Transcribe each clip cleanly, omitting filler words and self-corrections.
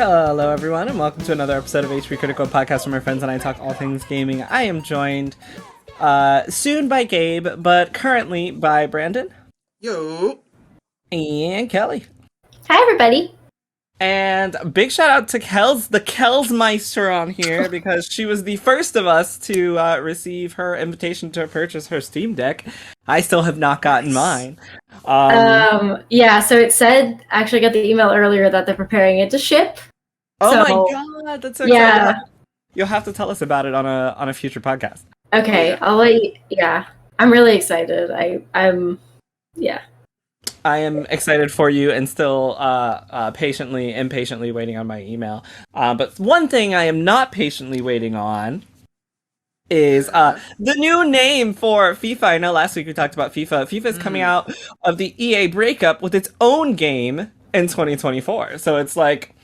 Hello, everyone, and welcome to another episode of HP Critical Podcast, where my friends and I talk all things gaming. I am joined soon by Gabe, but currently by Brandon. Yo. And Kelly. Hi, everybody. And a big shout out to the Kelsmeister on here, because she was the first of us to receive her invitation to purchase her Steam Deck. I still have not gotten mine. Yeah, so it said, actually got the email earlier that they're preparing it to ship. Oh so, my god, that's so exciting. Yeah. You'll have to tell us about it on a future podcast. Okay, I'll let you, yeah. I'm really excited. I'm I am excited for you and still impatiently waiting on my email. But one thing I am not patiently waiting on is the new name for FIFA. I know last week we talked about FIFA. FIFA is coming out of the EA breakup with its own game in 2024. So it's like,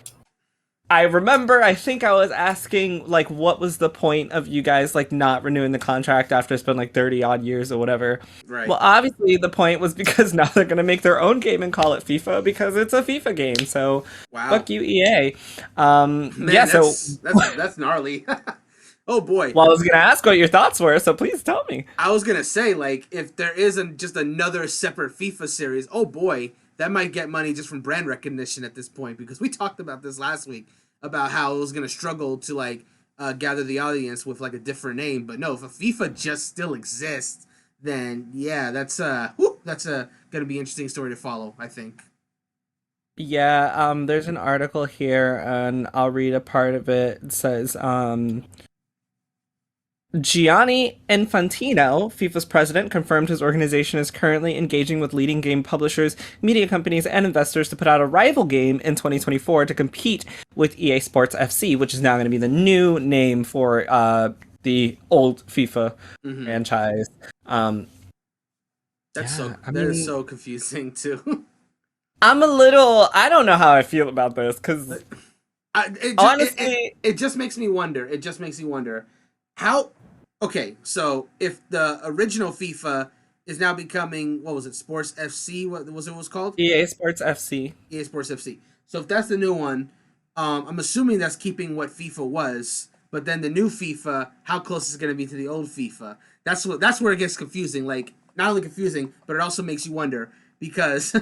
I think I was asking, like, what was the point of you guys, like, not renewing the contract after it's been, like, 30 odd years or whatever. Right. Well, obviously the point was because now they're going to make their own game and call it FIFA because it's a FIFA game. So, fuck you, EA. Man, that's gnarly. Oh, boy. Well, I was going to ask what your thoughts were, so please tell me. I was going to say, like, if there isn't just another separate FIFA series, oh, boy, that might get money just from brand recognition at this point, because we talked about this last week, about how it was going to struggle to, like, gather the audience with, like, a different name. But no, if a FIFA just still exists, then, yeah, that's going to be an interesting story to follow, I think. Yeah, there's an article here, and I'll read a part of it. It says, Gianni Infantino, FIFA's president, confirmed his organization is currently engaging with leading game publishers, media companies, and investors to put out a rival game in 2024 to compete with EA Sports FC, which is now going to be the new name for the old FIFA franchise. That is so confusing, too. I don't know how I feel about this, because honestly... It just makes me wonder. How... Okay, so if the original FIFA is now becoming, what was it, Sports FC? What was it called? EA Sports FC. EA Sports FC. So if that's the new one, I'm assuming that's keeping what FIFA was, but then the new FIFA, how close is it going to be to the old FIFA? That's where it gets confusing. Like, not only confusing, but it also makes you wonder, because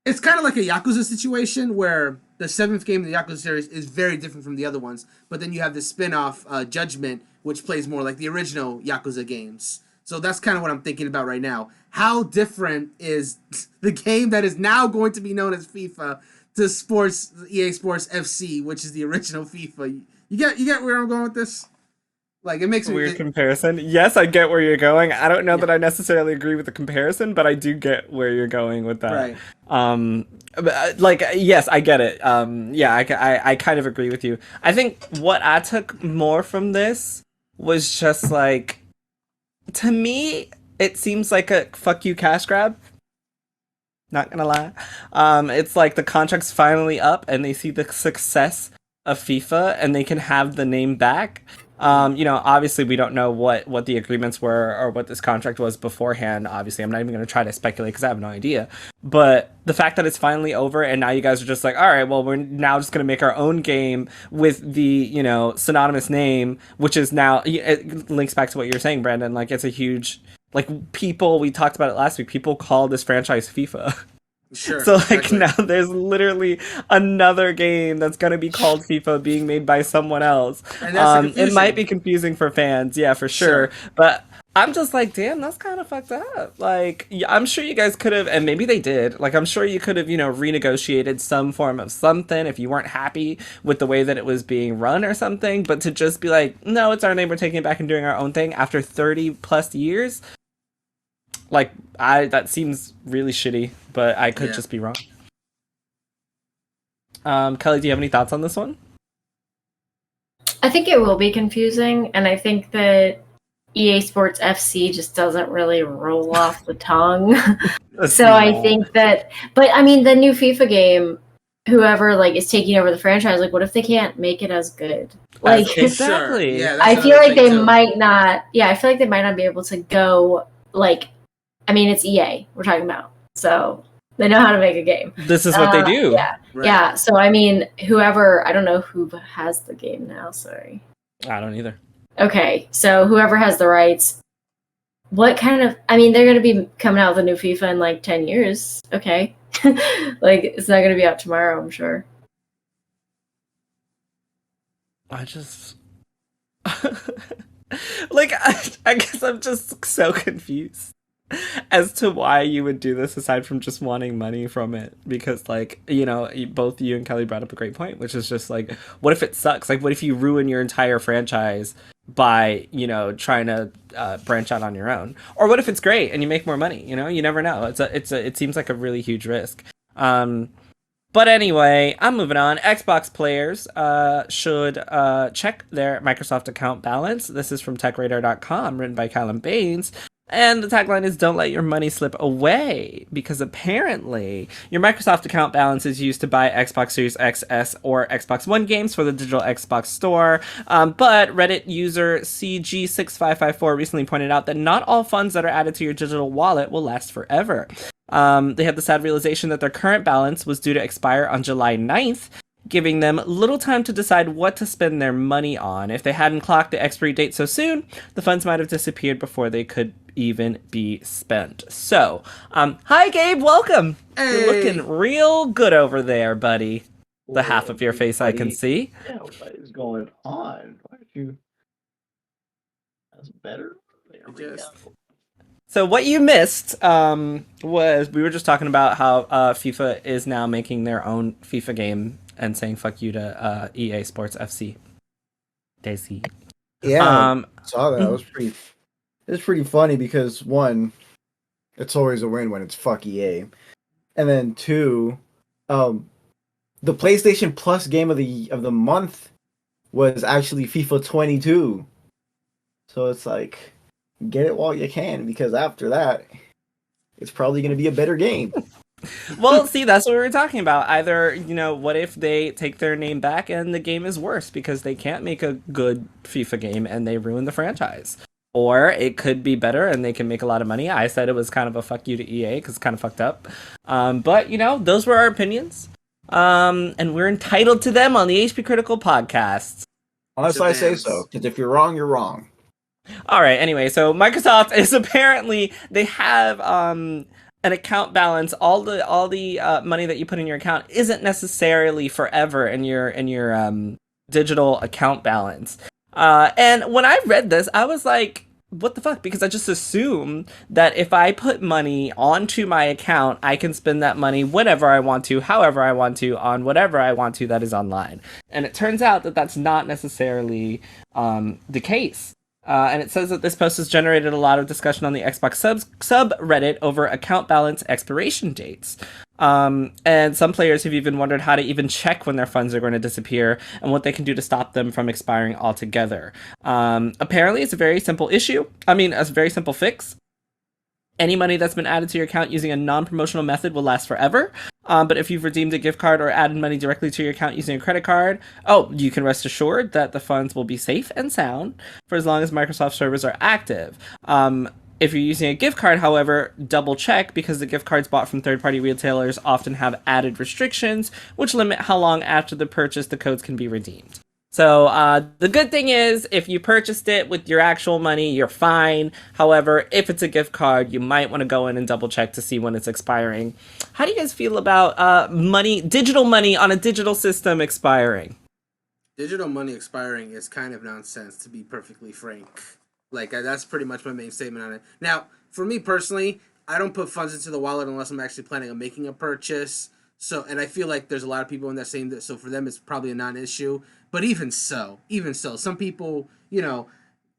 it's kind of like a Yakuza situation where the 7th game in the Yakuza series is very different from the other ones, but then you have the spin-off Judgment, which plays more like the original Yakuza games. So that's kind of what I'm thinking about right now. How different is the game that is now going to be known as FIFA to EA Sports FC, which is the original FIFA? You get where I'm going with this? Like, it makes me... Weird comparison. Yes, I get where you're going. I don't know that I necessarily agree with the comparison, but I do get where you're going with that. Right. Like, yes, I get it. Yeah, I kind of agree with you. I think what I took more from this was just, like, to me, it seems like a fuck you cash grab. Not gonna lie. It's like the contract's finally up and they see the success of FIFA and they can have the name back. Obviously we don't know what the agreements were or what this contract was beforehand. Obviously, I'm not even going to try to speculate because I have no idea. But the fact that it's finally over and now you guys are just like, all right, well, we're now just going to make our own game with the, synonymous name, which is now, it links back to what you were saying, Brandon. Like, it's a huge, like, we talked about it last week, people call this franchise FIFA. Sure, so, like, exactly. Now there's literally another game that's going to be called FIFA being made by someone else. And it might be confusing for fans, yeah, for sure. But I'm just like, damn, that's kind of fucked up. Like, I'm sure you guys could have, and maybe they did, like, I'm sure you could have, renegotiated some form of something if you weren't happy with the way that it was being run or something. But to just be like, no, it's our name, we're taking it back and doing our own thing after 30 plus years, like, that seems really shitty, but I could just be wrong. Kelly, do you have any thoughts on this one? I think it will be confusing, and I think that EA Sports FC just doesn't really roll off the tongue. I think that, but I mean, the new FIFA game, whoever like is taking over the franchise, like, what if they can't make it as good? Like, exactly. Yeah, I feel like they might not. Yeah, I feel like they might not be able to go like. I mean, it's EA we're talking about, so They know how to make a game. This is what they do. Yeah. Right. Yeah. So, I mean, whoever, I don't know who has the game now. Sorry. I don't either. Okay. So, whoever has the rights, what kind of, I mean, they're going to be coming out with a new FIFA in like 10 years. Okay. Like, it's not going to be out tomorrow, I'm sure. I just... like, I guess I'm just so confused as to why you would do this aside from just wanting money from it. Because, like, you know, both you and Kelly brought up a great point, which is just like, what if it sucks? Like, what if you ruin your entire franchise by, you know, trying to branch out on your own? Or what if it's great and you make more money? You know, you never know. It seems like a really huge risk. But anyway, I'm moving on. Xbox players should check their Microsoft account balance. This is from TechRadar.com, written by Callum Baines. And the tagline is, don't let your money slip away, because apparently your Microsoft account balance is used to buy Xbox Series X, S, or Xbox One games for the digital Xbox store. But Reddit user CG6554 recently pointed out that not all funds that are added to your digital wallet will last forever. They had the sad realization that their current balance was due to expire on July 9th, giving them little time to decide what to spend their money on. If they hadn't clocked the expiry date so soon, the funds might have disappeared before they could even be spent. So, hi Gabe, welcome! Hey. You're looking real good over there, buddy. The half of your face I can see. Yeah, what is going on? Why don't you... That's better? There we go. So what you missed was we were just talking about how FIFA is now making their own FIFA game and saying fuck you to EA Sports FC. Daisy. Yeah, saw that. It was pretty funny because one, it's always a win when it's fuck EA, and then two, the PlayStation Plus game of the month was actually FIFA 22. So it's like, get it while you can, because after that, it's probably going to be a better game. Well, see, that's what we were talking about. Either, you know, what if they take their name back and the game is worse because they can't make a good FIFA game and they ruin the franchise? Or it could be better and they can make a lot of money. I said it was kind of a fuck you to EA because it's kind of fucked up. But, you know, those were our opinions. And we're entitled to them on the HP Critical podcast. Unless I say so, because if you're wrong, you're wrong. All right, anyway, so Microsoft is apparently, they have an account balance. All the money that you put in your account isn't necessarily forever in your digital account balance. And when I read this, I was like, what the fuck? Because I just assume that if I put money onto my account, I can spend that money whenever I want to, however I want to, on whatever I want to that is online. And it turns out that that's not necessarily the case. And it says that this post has generated a lot of discussion on the Xbox subreddit over account balance expiration dates. And some players have even wondered how to even check when their funds are going to disappear and what they can do to stop them from expiring altogether. Apparently, it's a very simple issue. I mean, a very simple fix. Any money that's been added to your account using a non-promotional method will last forever. But if you've redeemed a gift card or added money directly to your account using a credit card, you can rest assured that the funds will be safe and sound for as long as Microsoft servers are active. If you're using a gift card, however, double check, because the gift cards bought from third-party retailers often have added restrictions, which limit how long after the purchase the codes can be redeemed. So the good thing is, if you purchased it with your actual money, you're fine. However, if it's a gift card, you might want to go in and double check to see when it's expiring. How do you guys feel about digital money on a digital system expiring? Digital money expiring is kind of nonsense, to be perfectly frank. Like, that's pretty much my main statement on it. Now, for me personally, I don't put funds into the wallet unless I'm actually planning on making a purchase. So, and I feel like there's a lot of people in that same, so for them it's probably a non-issue. But even so, some people, you know,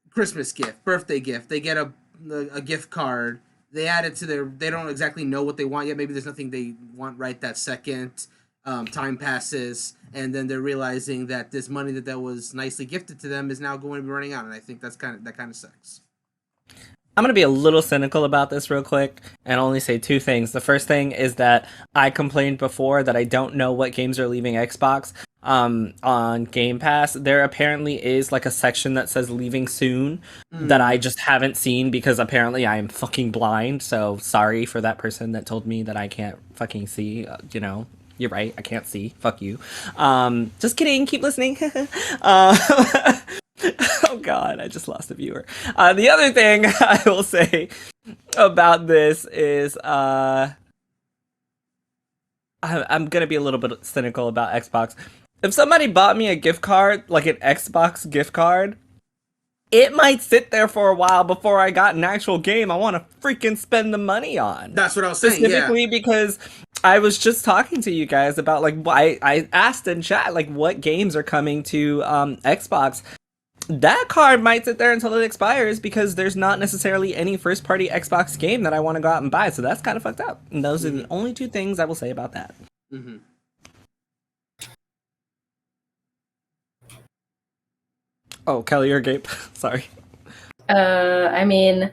Christmas gift, birthday gift, they get a gift card, they add it to they don't exactly know what they want yet. Maybe there's nothing they want right that second. Time passes, and then they're realizing that this money that was nicely gifted to them is now going to be running out, and I think that kind of sucks. I'm going to be a little cynical about this real quick and only say two things. The first thing is that I complained before that I don't know what games are leaving Xbox. on Game Pass, there apparently is like a section that says leaving soon that I just haven't seen because apparently I am fucking blind. So sorry for that person that told me that I can't fucking see. You're right. I can't see. Fuck you. Just kidding. Keep listening. Oh god, I just lost a viewer. The other thing I will say about this is I'm gonna be a little bit cynical about Xbox. If somebody bought me a gift card, like an Xbox gift card, it might sit there for a while before I got an actual game I want to freaking spend the money on. That's what I was saying. Specifically because I was just talking to you guys about like I asked in chat like what games are coming to Xbox. That card might sit there until it expires because there's not necessarily any first-party Xbox game that I want to go out and buy. So that's kind of fucked up. And those are the only two things I will say about that. Mm-hmm. Oh, Kelly or Gabe? Sorry. I mean,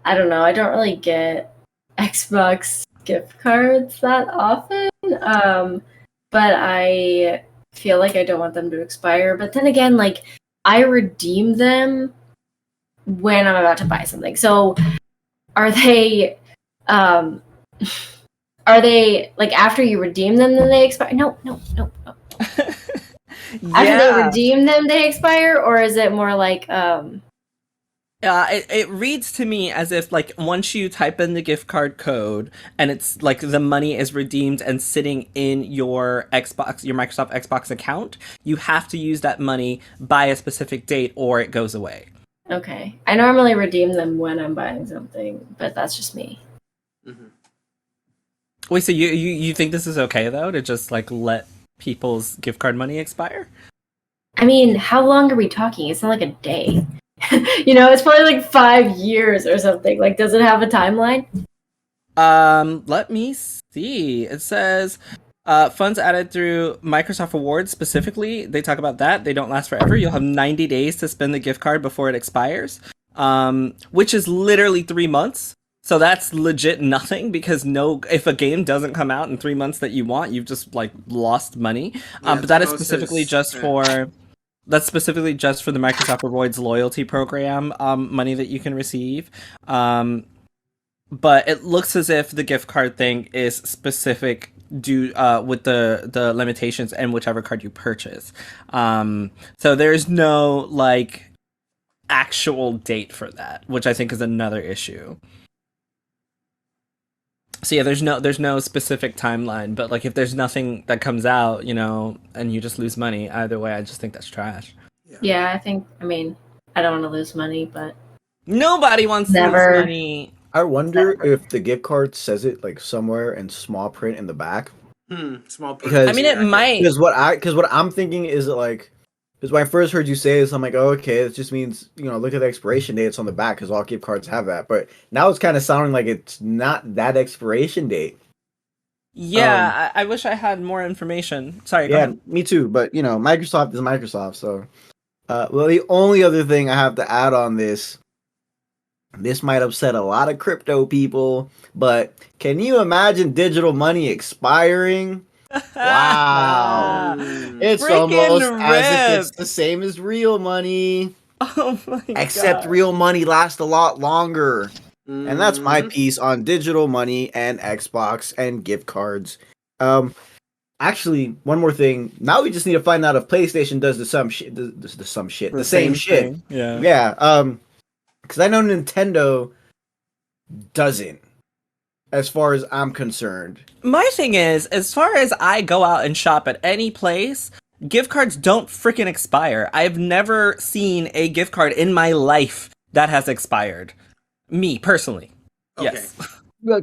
I don't know. I don't really get Xbox gift cards that often. But I feel like I don't want them to expire. But then again, like, I redeem them when I'm about to buy something. So are they like after you redeem them then they expire? No. After they redeem them they expire, or is it more like it reads to me as if like once you type in the gift card code and it's like the money is redeemed and sitting in your Microsoft Xbox account, you have to use that money by a specific date or it goes away. Okay. I normally redeem them when I'm buying something, but that's just me. Mm-hmm. Wait, so you think this is okay though to just like let people's gift card money expire? I mean, how long are we talking? It's not like a day. It's probably like 5 years or something. Like, does it have a timeline? Let me see. It says funds added through Microsoft Rewards specifically. They talk about that. They don't last forever. You'll have 90 days to spend the gift card before it expires, which is literally 3 months. So that's legit nothing because if a game doesn't come out in 3 months that you want, you've just like lost money. But that is specifically just for... That's specifically just for the Microsoft Rewards loyalty program money that you can receive. But it looks as if the gift card thing is specific due with the limitations and whichever card you purchase. So there's no like actual date for that, which I think is another issue. So yeah, there's no specific timeline, but like if there's nothing that comes out, and you just lose money, either way, I just think that's trash. Yeah, I don't want to lose money, but nobody wants to lose money. I wonder if the gift card says it like somewhere in small print in the back. Small print. Because, it might. Because what I'm thinking is like, because when I first heard you say this, I'm like, oh, okay, it just means, look at the expiration date. It's on the back because all gift cards have that. But now it's kind of sounding like it's not that expiration date. Yeah, I wish I had more information. Sorry, go ahead. Me too. But, Microsoft is Microsoft. So, well, the only other thing I have to add on this might upset a lot of crypto people, but can you imagine digital money expiring? Wow. It's almost as if it's the same as real money. Oh my god. Except real money lasts a lot longer. And that's my piece on digital money and Xbox and gift cards. Actually, one more thing. Now we just need to find out if PlayStation does the same shit. Yeah. Yeah. Because I know Nintendo doesn't. As far as I'm concerned. My thing is, as far as I go out and shop at any place, gift cards don't freaking expire. I've never seen a gift card in my life that has expired. Me, personally. Okay. Yes.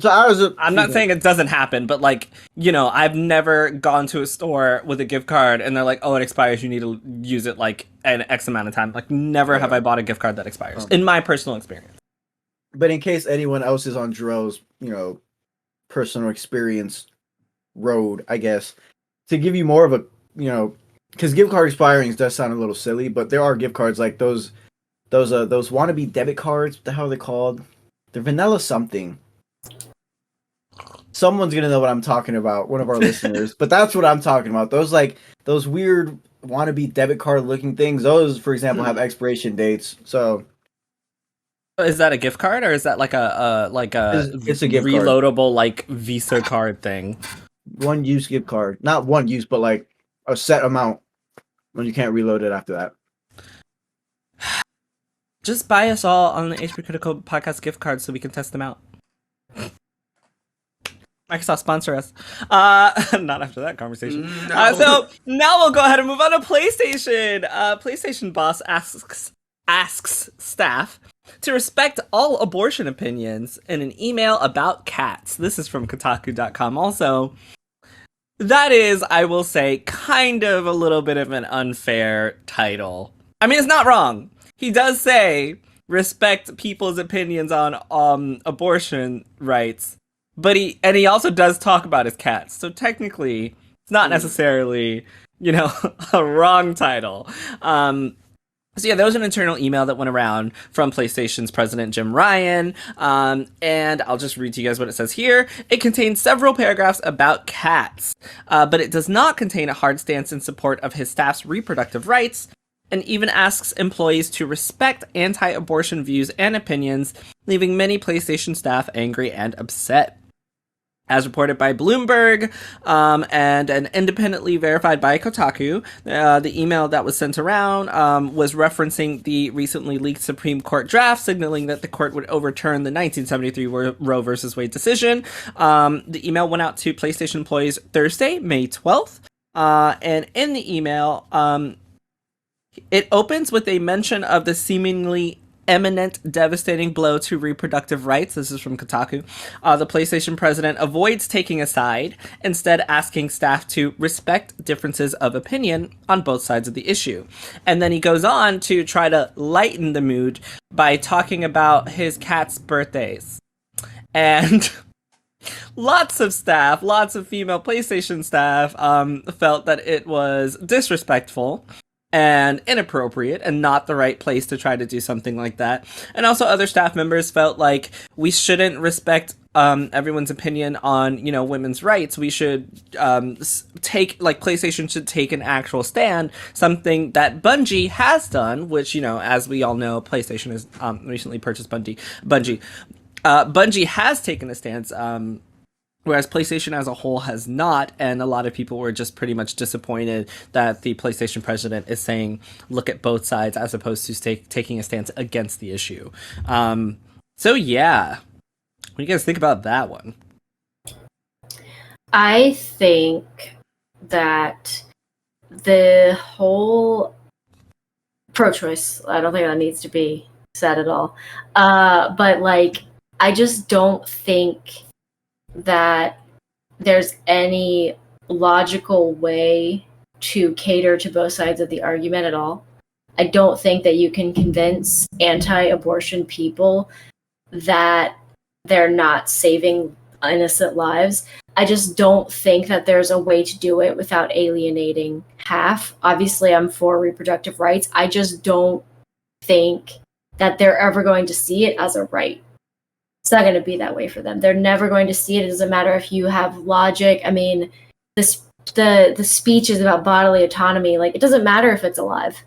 So I'm not saying it doesn't happen, but I've never gone to a store with a gift card and they're like, oh, it expires, you need to use it like an X amount of time. Like, never have I bought a gift card that expires, in my personal experience. But in case anyone else is on Jarrell's, personal experience road, I guess, to give you more of a, because gift card expiring does sound a little silly, but there are gift cards like those wannabe debit cards. What the hell are they called? They're vanilla something. someone's gonna know what I'm talking about, one of our listeners. But that's what I'm talking about. Those weird wannabe debit card looking things. Those, for example, have expiration dates. So Is that a gift card or is that like a it's a gift card. reloadable like Visa card thing? One use gift card, not one use, but like a set amount when you can't reload it after that. Just buy us all on the HP Critical Podcast gift card so we can test them out. Microsoft sponsor us. Not after that conversation. No. So now we'll go ahead and move on to PlayStation. PlayStation boss asks staff to respect all abortion opinions in an email about cats. This is from Kotaku.com. Also, that is, I will say, kind of a little bit of an unfair title. I mean, it's not wrong. He does say respect people's opinions on abortion rights, but he also does talk about his cats. So technically, it's not necessarily, a wrong title. So yeah, there was an internal email that went around from PlayStation's president, Jim Ryan, and I'll just read to you guys what it says here. It contains several paragraphs about cats, but it does not contain a hard stance in support of his staff's reproductive rights, and even asks employees to respect anti-abortion views and opinions, leaving many PlayStation staff angry and upset. As reported by Bloomberg and independently verified by Kotaku, the email that was sent around was referencing the recently leaked Supreme Court draft, signaling that the court would overturn the 1973 Roe v. Wade decision. The email went out to PlayStation employees Thursday, May 12th, and in the email, it opens with a mention of the seemingly imminent, devastating blow to reproductive rights. This is from Kotaku. The PlayStation president avoids taking a side, instead asking staff to respect differences of opinion on both sides of the issue. And then he goes on to try to lighten the mood by talking about his cat's birthdays. And lots of female PlayStation staff, felt that it was disrespectful and inappropriate and not the right place to try to do something like that. And also other staff members felt like we shouldn't respect everyone's opinion on, women's rights. We should PlayStation should take an actual stand, something that Bungie has done, which, as we all know, PlayStation has recently purchased Bungie. Bungie has taken a stance, whereas PlayStation as a whole has not, and a lot of people were just pretty much disappointed that the PlayStation president is saying, look at both sides, as opposed to taking a stance against the issue. So yeah, what do you guys think about that one? I think that the whole pro-choice, I don't think that needs to be said at all. But I just don't think that there's any logical way to cater to both sides of the argument at all. I don't think that you can convince anti-abortion people that they're not saving innocent lives. I just don't think that there's a way to do it without alienating half. Obviously, I'm for reproductive rights. I just don't think that they're ever going to see it as a right. It's not going to be that way for them. They're never going to see it. It doesn't matter if you have logic. I mean, the speech is about bodily autonomy. It doesn't matter if it's alive.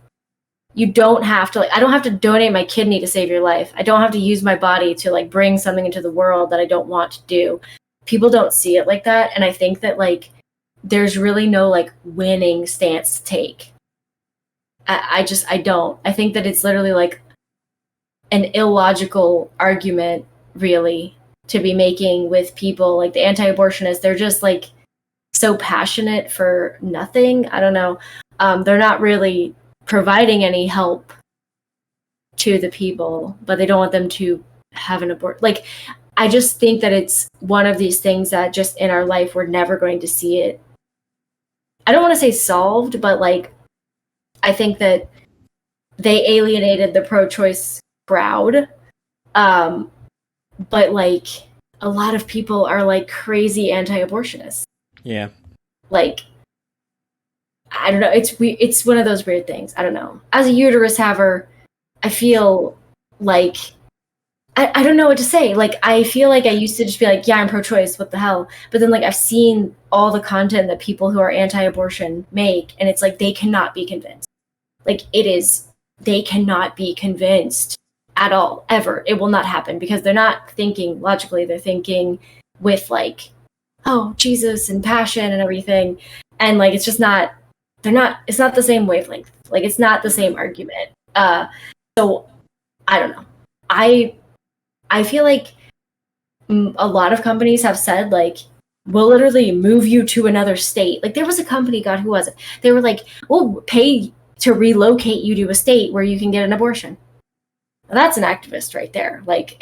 You don't have to, I don't have to donate my kidney to save your life. I don't have to use my body to bring something into the world that I don't want to do. People don't see it like that. And I think that there's really no winning stance to take. I don't. I think that it's literally an illogical argument, really, to be making with people the anti-abortionists. They're just so passionate for nothing. I don't know. They're not really providing any help to the people, but they don't want them to have an abortion. I just think that it's one of these things that just in our life we're never going to see it. I don't want to say solved, but I think that they alienated the pro-choice crowd. But a lot of people are crazy anti-abortionists. Yeah. I don't know. It's one of those weird things. I don't know. As a uterus haver, I feel I don't know what to say. Like, I feel like I used to just be like, yeah, I'm pro-choice, what the hell? But then, like, I've seen all the content that people who are anti-abortion make, and it's like they cannot be convinced. Like, they cannot be convinced at all, ever. It will not happen because they're not thinking logically. They're thinking with, like, oh, Jesus and passion and everything. And, like, it's just not, it's not the same wavelength. Like, it's not the same argument. So, I don't know. I feel like a lot of companies have said, like, we'll literally move you to another state. Like, there was a company, God, who was it? They were like, we'll pay to relocate you to a state where you can get an abortion. Well, that's an activist right there. Like,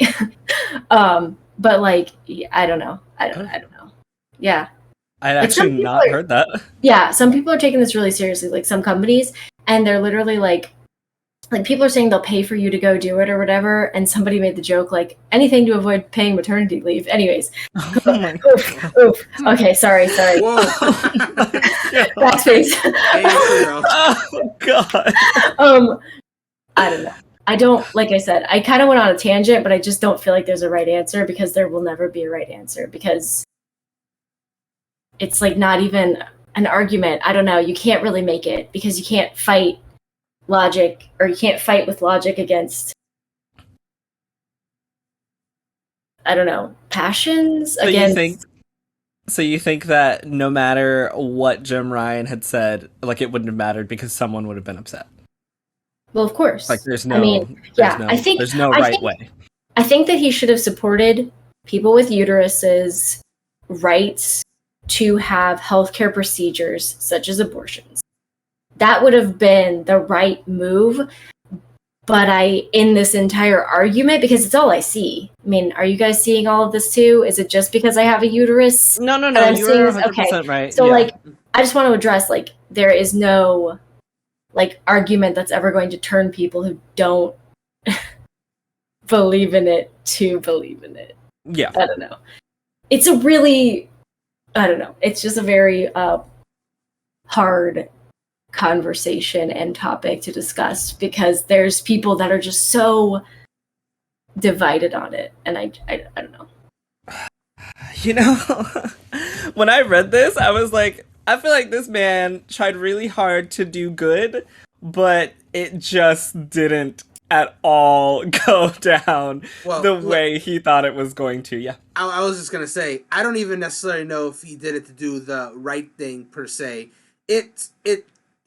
but like, I don't know. I don't know. Yeah. I'd actually not heard that. Yeah, some people are taking this really seriously, like some companies, and they're literally like people are saying they'll pay for you to go do it or whatever, and somebody made the joke like anything to avoid paying maternity leave. Anyways. Oh my oof. Okay, sorry. Whoa. Backspace. Oh god. I don't know. I don't, like I said, I kind of went on a tangent, but I just don't feel like there's a right answer because there will never be a right answer because it's like not even an argument. I don't know. You can't really make it because you can't fight logic, or you can't fight with logic against, I don't know, passions So against. you think that no matter what Jim Ryan had said, like it wouldn't have mattered because someone would have been upset? Well, of course. Like there's no, there's no right way. I think that he should have supported people with uteruses rights to have healthcare procedures such as abortions. That would have been the right move. But in this entire argument, because it's all I see. I mean, are you guys seeing all of this too? Is it just because I have a uterus? No, you're 100% right. So, like, I just want to address, like, there is no, like, argument that's ever going to turn people who don't believe in it to believe in it. Yeah. I don't know. It's a really, I don't know. It's just a very hard conversation and topic to discuss because there's people that are just so divided on it, and I don't know. You know, when I read this, I was like, I feel like this man tried really hard to do good, but it just didn't at all go down the way he thought it was going to. Yeah. I was just gonna say, I don't even necessarily know if he did it to do the right thing per se.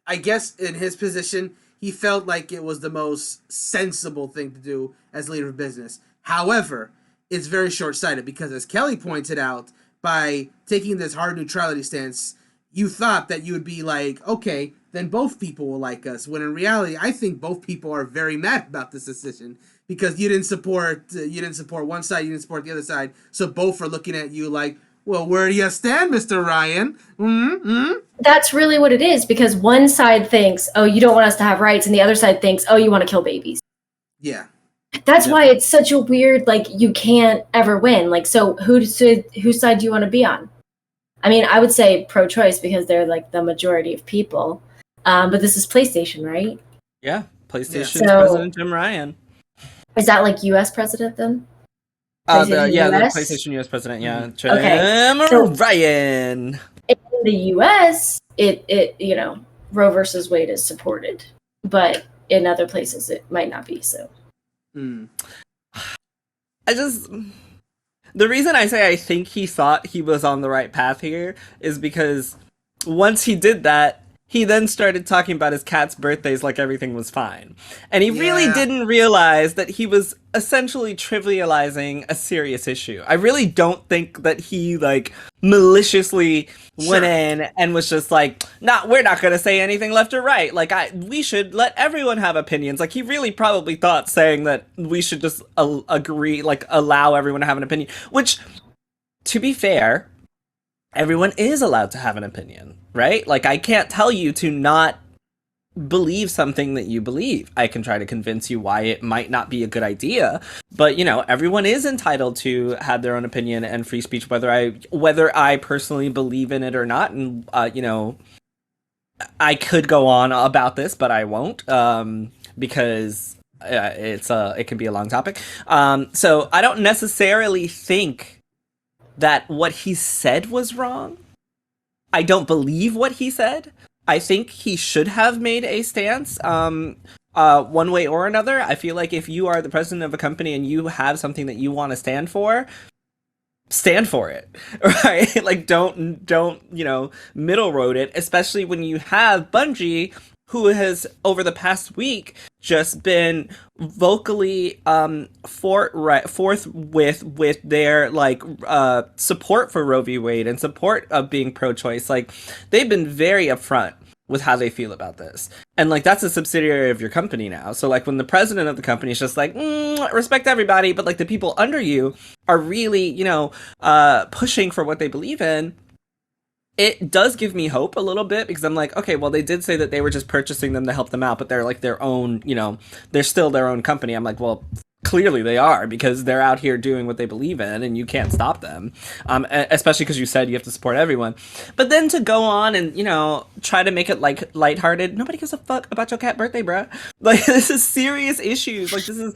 I guess in his position, he felt like it was the most sensible thing to do as leader of business. However, it's very short-sighted because, as Kelly pointed out, by taking this hard neutrality stance, you thought that you would be like, okay, then both people will like us. When in reality, I think both people are very mad about this decision because you didn't support one side, you didn't support the other side. So both are looking at you like, well, where do you stand, Mr. Ryan? Mm-hmm. That's really what it is, because one side thinks, oh, you don't want us to have rights, and the other side thinks, oh, you want to kill babies. Yeah. That's why it's such a weird, like, you can't ever win. Like, so whose side do you want to be on? I mean, I would say pro-choice because they're, like, the majority of people. But this is PlayStation, right? Yeah, PlayStation's President Jim Ryan. Is that, like, U.S. president, then? The PlayStation U.S. president, yeah. Jim Ryan. In the U.S., it Roe versus Wade is supported, but in other places it might not be so. The reason I say I think he thought he was on the right path here is because once he did that, he then started talking about his cat's birthdays like everything was fine. And he really didn't realize that he was essentially trivializing a serious issue. I really don't think that he, like, maliciously went in and was just like, nah, we're not going to say anything left or right. Like, we should let everyone have opinions. Like, he really probably thought saying that we should just agree, like, allow everyone to have an opinion. Which, to be fair, everyone is allowed to have an opinion, right? Like, I can't tell you to not believe something that you believe. I can try to convince you why it might not be a good idea, but, everyone is entitled to have their own opinion and free speech, whether I personally believe in it or not. And, I could go on about this, but I won't, because it can be a long topic. So I don't necessarily think that what he said was wrong. I don't believe what he said. I think he should have made a stance, one way or another. I feel like if you are the president of a company and you have something that you want to stand for it, right? Like, don't middle road it, especially when you have Bungie, who has over the past week just been vocally forthwith with their support for Roe v. Wade and support of being pro-choice. Like, they've been very upfront with how they feel about this, and like that's a subsidiary of your company now. So like when the president of the company is just like respect everybody, but like the people under you are really pushing for what they believe in, it does give me hope a little bit, because I'm like, okay, well, they did say that they were just purchasing them to help them out, but they're like their own, they're still their own company. I'm like, well, clearly they are, because they're out here doing what they believe in and you can't stop them, especially because you said you have to support everyone. But then to go on and try to make it like lighthearted, nobody gives a fuck about your cat birthday, bruh. Like, this is serious issues. Like, this is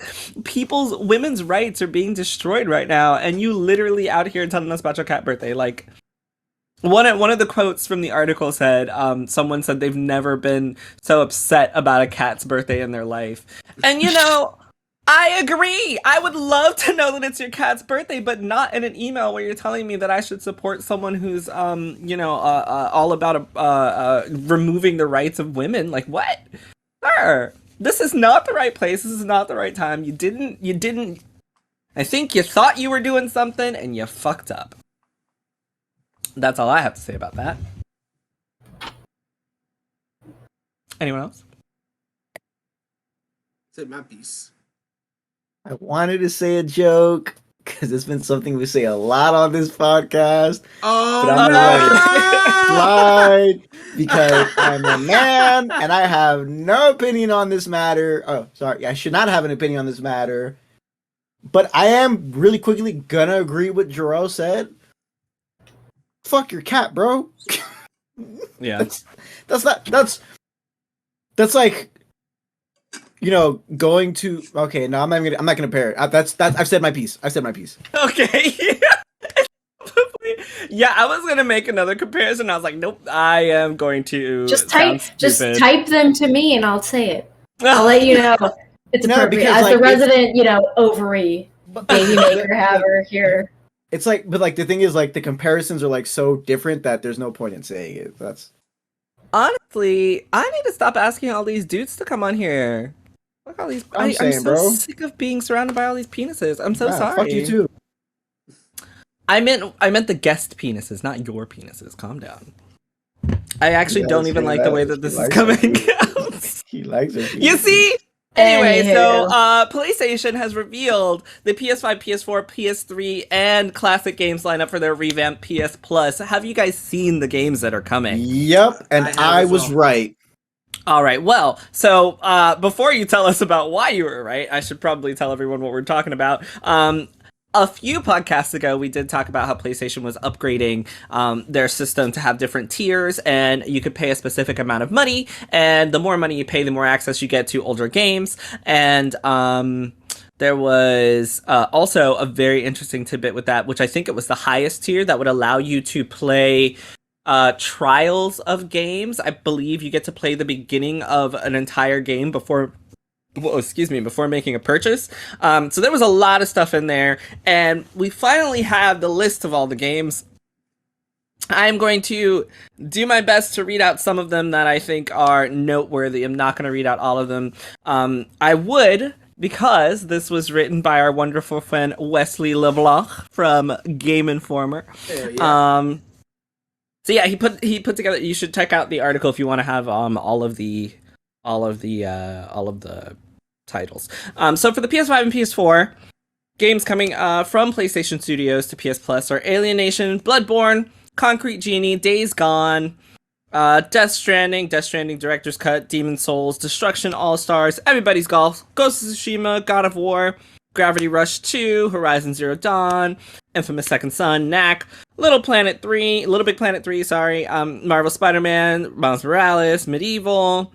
women's rights are being destroyed right now, and you literally out here telling us about your cat birthday. Like, one of the quotes from the article said, someone said they've never been so upset about a cat's birthday in their life. And I agree. I would love to know that it's your cat's birthday, but not in an email where you're telling me that I should support someone who's, all about removing the rights of women. Like, what? Sir, this is not the right place. This is not the right time. You didn't. I think you thought you were doing something and you fucked up. That's all I have to say about that. Anyone else? Say my piece. I wanted to say a joke because it's been something we say a lot on this podcast. Oh, but I'm gonna let it slide because I'm a man and I have no opinion on this matter. Oh, sorry, I should not have an opinion on this matter. But I am really quickly gonna agree with Jarrell said. Fuck your cat, bro. Yeah, that's like, going to. Okay, no, I'm not gonna compare it. That's I've said my piece. Okay. Yeah, I was gonna make another comparison. I was like, nope, I am going to just type them to me and I'll say it. I'll let you know it's appropriate. Because, as the resident, ovary baby maker haver here. It's like, but like the thing is, like the comparisons are like so different that there's no point in saying it. That's honestly, I need to stop asking all these dudes to come on here. Look all these. I'm so bro. sick of being surrounded by all these penises. I'm so sorry. Fuck you too. I meant the guest penises, not your penises. Calm down. I actually don't even like the way that this is coming out. He likes it. You see? Anyway, so PlayStation has revealed the PS5, PS4, PS3, and classic games lineup for their revamped PS Plus. Have you guys seen the games that are coming? Yep, and I was right. All right, well, so before you tell us about why you were right, I should probably tell everyone what we're talking about. A few podcasts ago, we did talk about how PlayStation was upgrading their system to have different tiers, and you could pay a specific amount of money, and the more money you pay, the more access you get to older games. And there was also a very interesting tidbit with that, which I think it was the highest tier that would allow you to play trials of games. I believe you get to play the beginning of an entire game before making a purchase. So there was a lot of stuff in there, and we finally have the list of all the games. I'm going to do my best to read out some of them that I think are noteworthy. I'm not going to read out all of them. I would, because this was written by our wonderful friend Wesley LeBlanc from Game Informer. Yeah. So yeah, he put together. You should check out the article if you want to have all of the titles. So for the PS5 and PS4, games coming from PlayStation Studios to PS Plus are Alienation, Bloodborne, Concrete Genie, Days Gone, Death Stranding Director's Cut, Demon's Souls, Destruction All-Stars, Everybody's Golf, Ghost of Tsushima, God of War, Gravity Rush 2, Horizon Zero Dawn, Infamous Second Son, Knack, Little Big Planet 3, Marvel Spider-Man, Miles Morales, Medieval,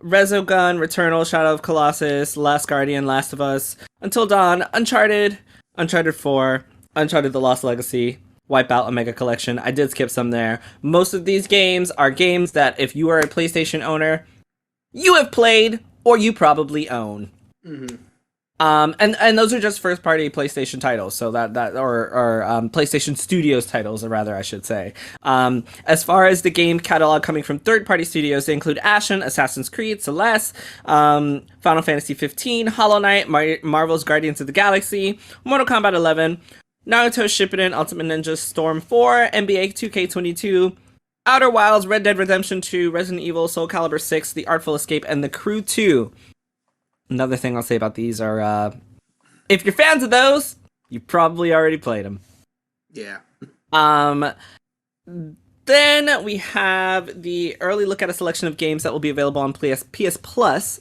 Resogun, Returnal, Shadow of Colossus, Last Guardian, Last of Us, Until Dawn, Uncharted, Uncharted 4, Uncharted The Lost Legacy, Wipeout, Omega Collection. I did skip some there. Most of these games are games that if you are a PlayStation owner, you have played or you probably own. Mm-hmm. And those are just first party PlayStation titles, so that PlayStation Studios titles, or rather I should say. As far as the game catalog coming from third party studios, they include Ashen, Assassin's Creed, Celeste, Final Fantasy 15, Hollow Knight, Marvel's Guardians of the Galaxy, Mortal Kombat 11, Naruto Shippuden, Ultimate Ninja Storm 4, NBA 2K22, Outer Wilds, Red Dead Redemption 2, Resident Evil, Soul Calibur 6, The Artful Escape, and The Crew 2. Another thing I'll say about these are, if you're fans of those, you probably already played them. Yeah. Then we have the early look at a selection of games that will be available on PS Plus,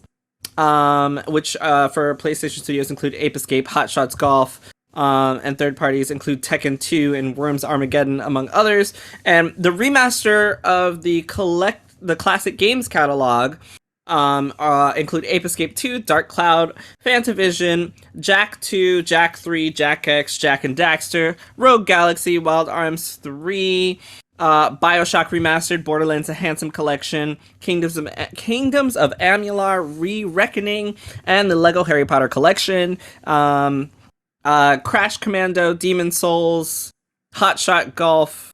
which for PlayStation Studios include Ape Escape, Hot Shots Golf, and third parties include Tekken 2 and Worms Armageddon, among others. And the remaster of the classic games catalog include Ape Escape 2, Dark Cloud, Fantavision, Jack 2, Jack 3, Jack X, Jack and Daxter, Rogue Galaxy, Wild Arms 3, Bioshock Remastered, Borderlands: A Handsome Collection, Kingdoms of Amalur: Re-Reckoning, and the Lego Harry Potter Collection, Crash Commando, Demon Souls, Hot Shot Golf.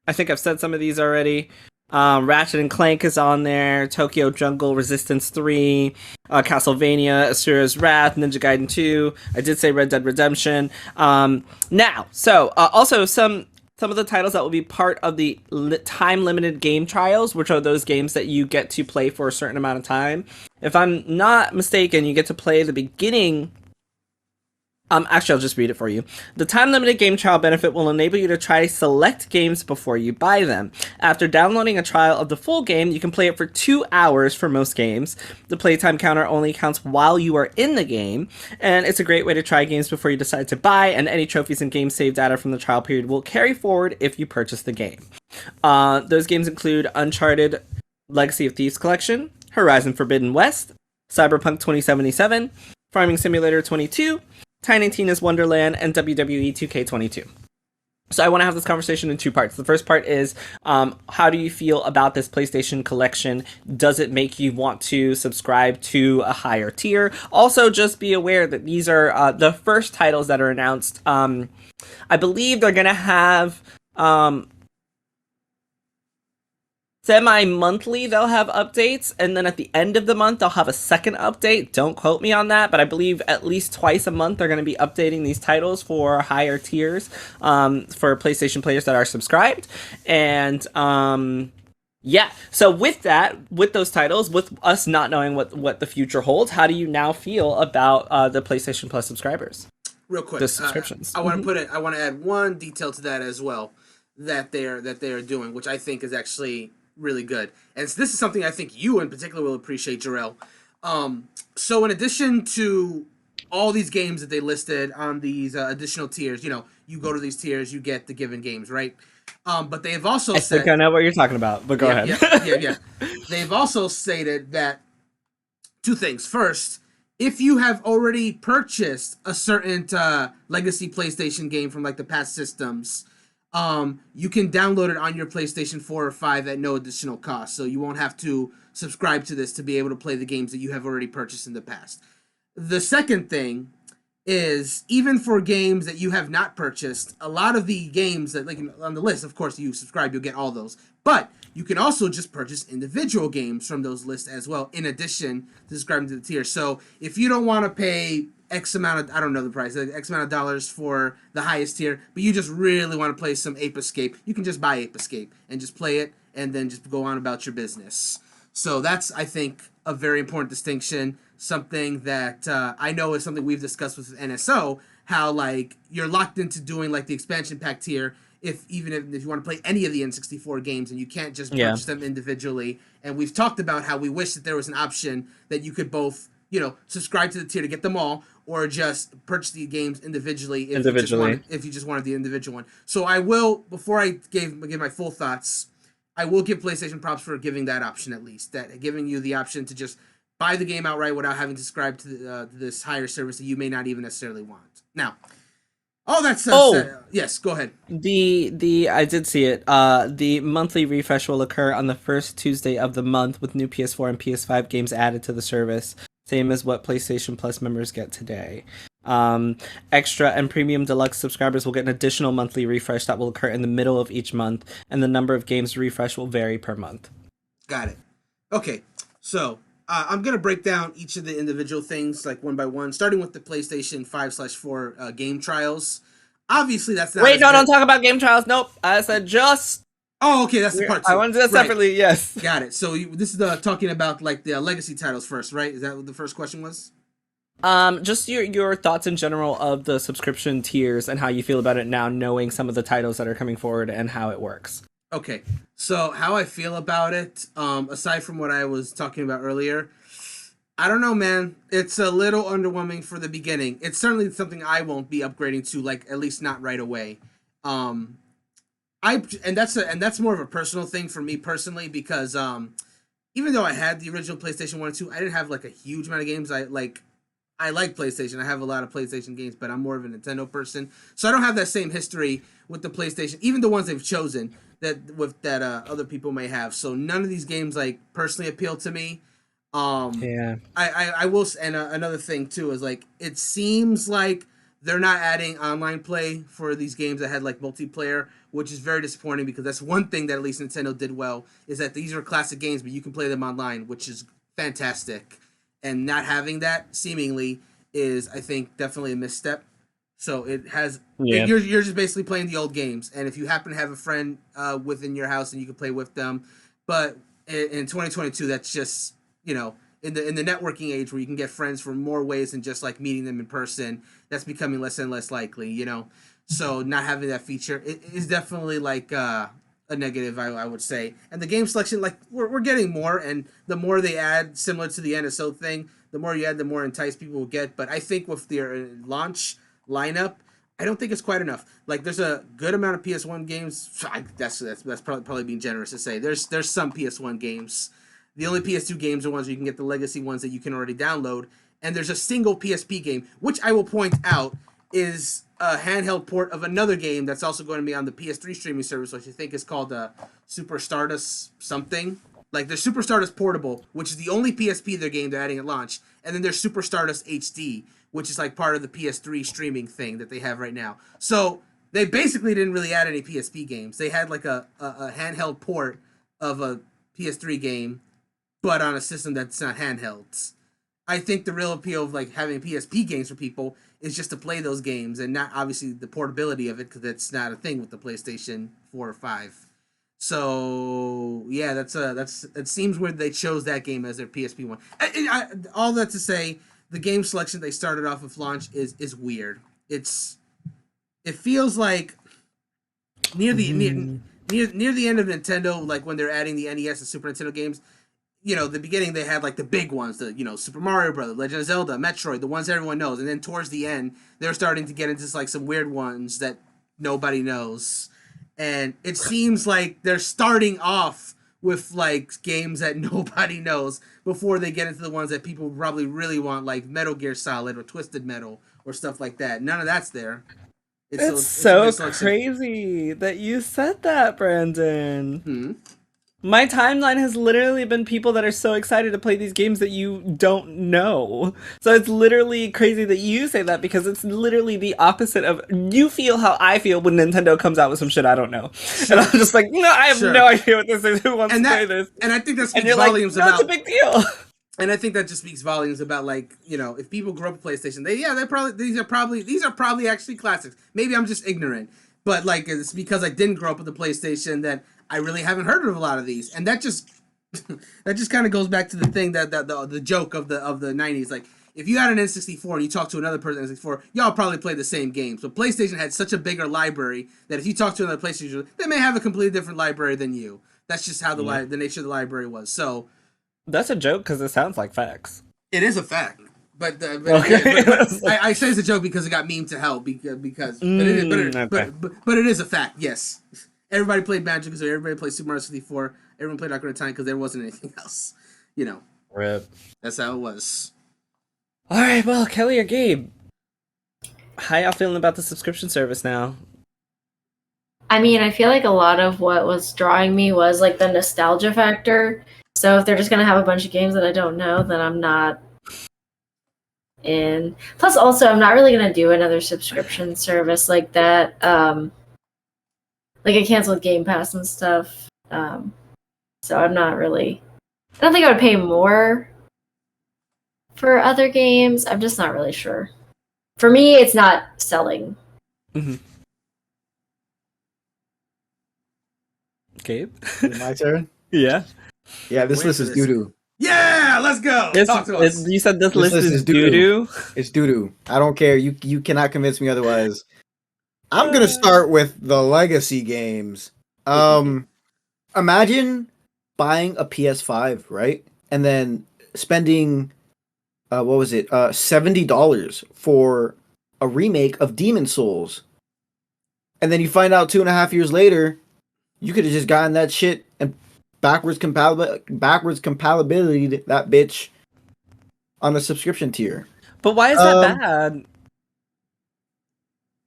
I think I've said some of these already. Ratchet and Clank is on there, Tokyo Jungle, Resistance 3, Castlevania, Asura's Wrath, Ninja Gaiden 2. I did say Red Dead Redemption. Also some of the titles that will be part of the time-limited game trials, which are those games that you get to play for a certain amount of time. If I'm not mistaken, you get to play the beginning. Actually, I'll just read it for you. The time-limited game trial benefit will enable you to try select games before you buy them. After downloading a trial of the full game, you can play it for 2 hours for most games. The playtime counter only counts while you are in the game, and it's a great way to try games before you decide to buy, and any trophies and game save data from the trial period will carry forward if you purchase the game. Those games include Uncharted Legacy of Thieves Collection, Horizon Forbidden West, Cyberpunk 2077, Farming Simulator 22, Tiny Tina's Wonderland, and WWE 2K22. So I want to have this conversation in two parts. The first part is, how do you feel about this PlayStation collection? Does it make you want to subscribe to a higher tier? Also, just be aware that these are the first titles that are announced. I believe they're going to have semi-monthly, they'll have updates, and then at the end of the month, they'll have a second update. Don't quote me on that, but I believe at least twice a month they're going to be updating these titles for higher tiers for PlayStation players that are subscribed. And yeah, so with that, with those titles, with us not knowing what the future holds, how do you now feel about the PlayStation Plus subscribers? Real quick, The subscriptions. I want to add one detail to that as well that they are doing, which I think is actually really good. And so this is something I think you in particular will appreciate, Jarrell. So in addition to all these games that they listed on these additional tiers, you go to these tiers, you get the given games, right? But they have also said... I think I know what you're talking about, but go ahead. Yeah. They've also stated that two things. First, if you have already purchased a certain legacy PlayStation game from like the past systems, you can download it on your PlayStation 4 or 5 at no additional cost. So you won't have to subscribe to this to be able to play the games that you have already purchased in the past. The second thing is, even for games that you have not purchased, a lot of the games that, like on the list, of course, you subscribe, you'll get all those. But you can also just purchase individual games from those lists as well, in addition to subscribing to the tier. So if you don't want to pay X amount of, I don't know the price, X amount of dollars for the highest tier, but you just really want to play some Ape Escape, you can just buy Ape Escape and just play it and then just go on about your business. So that's, I think, a very important distinction, something that I know is something we've discussed with NSO, how like you're locked into doing like the expansion pack tier if you want to play any of the N64 games, and you can't just purchase them individually. And we've talked about how we wish that there was an option that you could both, subscribe to the tier to get them all, or just purchase the games individually if you just wanted the individual one. So I will, before I give my full thoughts, I will give PlayStation props for giving that option, at least, that giving you the option to just buy the game outright without having to subscribe to this higher service that you may not even necessarily want. Now, all that said, yes, go ahead. The I did see it. The monthly refresh will occur on the first Tuesday of the month with new PS4 and PS5 games added to the service, same as what PlayStation Plus members get today. Extra and premium deluxe subscribers will get an additional monthly refresh that will occur in the middle of each month, and the number of games refresh will vary per month. Got it. Okay, so I'm gonna break down each of the individual things like one by one, starting with the PlayStation 5/4 game trials. Obviously, that's not. Wait, no, don't talk about game trials. Nope, I said just. Oh, okay, that's the part two. I wanted to do that separately. Yes. Got it. So this is talking about like the legacy titles first, right? Is that what the first question was? Just your thoughts in general of the subscription tiers and how you feel about it now, knowing some of the titles that are coming forward and how it works. Okay, so how I feel about it, aside from what I was talking about earlier, I don't know, man. It's a little underwhelming for the beginning. It's certainly something I won't be upgrading to, like at least not right away. And that's more of a personal thing for me personally because even though I had the original PlayStation 1 and 2, I didn't have like a huge amount of games. I like PlayStation. I have a lot of PlayStation games, but I'm more of a Nintendo person. So I don't have that same history with the PlayStation, even the ones they've chosen that other people may have. So none of these games like personally appeal to me. Yeah. I will, and another thing too is like it seems like they're not adding online play for these games that had like multiplayer, which is very disappointing because that's one thing that at least Nintendo did well, is that these are classic games, but you can play them online, which is fantastic. And not having that seemingly is, I think, definitely a misstep. So it has, you're just basically playing the old games. And if you happen to have a friend within your house and you can play with them, but in 2022, that's just, you know, in the networking age where you can get friends from more ways than just like meeting them in person, that's becoming less and less likely, you know. So not having that feature is definitely like a negative, I would say. And the game selection, like we're getting more, and the more they add, similar to the NSO thing, the more you add, the more enticed people will get. But I think with their launch lineup, I don't think it's quite enough. Like there's a good amount of PS1 games. That's probably being generous to say. There's some PS1 games. The only PS2 games are ones where you can get the legacy ones that you can already download. And there's a single PSP game, which I will point out is a handheld port of another game that's also going to be on the PS3 streaming service, which I think is called Super Stardust something. Like there's Super Stardust Portable, which is the only PSP their game they're adding at launch. And then there's Super Stardust HD, which is like part of the PS3 streaming thing that they have right now. So they basically didn't really add any PSP games. They had like a handheld port of a PS3 game, but on a system that's not handheld. I think the real appeal of like having PSP games for people is just to play those games and not obviously the portability of it because it's not a thing with the PlayStation 4 or 5. So yeah, it seems weird they chose that game as their PSP one. All that to say, the game selection they started off with launch is weird. It feels like near the end of Nintendo, like when they're adding the NES and Super Nintendo games. You know, the beginning they had like the big ones, Super Mario Brothers, Legend of Zelda, Metroid, the ones everyone knows, and then towards the end they're starting to get into like some weird ones that nobody knows, and it seems like they're starting off with like games that nobody knows before they get into the ones that people probably really want, like Metal Gear Solid or Twisted Metal or stuff like that. None of that's there. It's so crazy that you said that, Brandon. My timeline has literally been people that are so excited to play these games that you don't know. So it's literally crazy that you say that because it's literally the opposite of you feel how I feel when Nintendo comes out with some shit I don't know. And I'm just like, no, I have no idea what this is. Who wants to play this? And I think that speaks volumes about... No, it's a big deal. And I think that just speaks volumes about, like, you know, if people grew up with PlayStation, these are probably actually classics. Maybe I'm just ignorant. But, like, it's because I didn't grow up with the PlayStation that I really haven't heard of a lot of these, and that just kind of goes back to the thing that the joke of the 90s. Like, if you had an N64 and you talk to another person on N64, y'all probably play the same games. But PlayStation had such a bigger library that if you talk to another PlayStation, they may have a completely different library than you. That's just how the nature of the library was. So that's a joke because it sounds like facts. It is a fact. But I say it's a joke because it got memed to hell because it is a fact, yes. everybody played Magic because everybody played Super Mario 64. Everyone played Ocarina of Time because there wasn't anything else. You know, Rip. that's how it was. All right, well, Kelly or Gabe, how y'all feeling about the subscription service now? I mean, I feel like a lot of what was drawing me was like the nostalgia factor. So if they're just gonna have a bunch of games that I don't know, then I'm not in. Plus, also, I'm not really gonna do another subscription service like that. Like I canceled Game Pass and stuff. So I'm not really. I don't think I would pay more for other games. I'm just not really sure. For me, it's not selling. Mm-hmm. Gabe? My turn? Yeah. Yeah, this Wait list for is this. doo-doo. Yeah, let's go. Talk to us. You said this list is doo-doo. doo-doo? It's doo-doo. I don't care. You cannot convince me otherwise. I'm gonna start with the legacy games. Imagine buying a PS5, right? And then spending what was it? $70 for a remake of Demon Souls. And then you find out 2.5 years later, you could have just gotten that shit and backwards compatibility that bitch on a subscription tier. But why is that bad?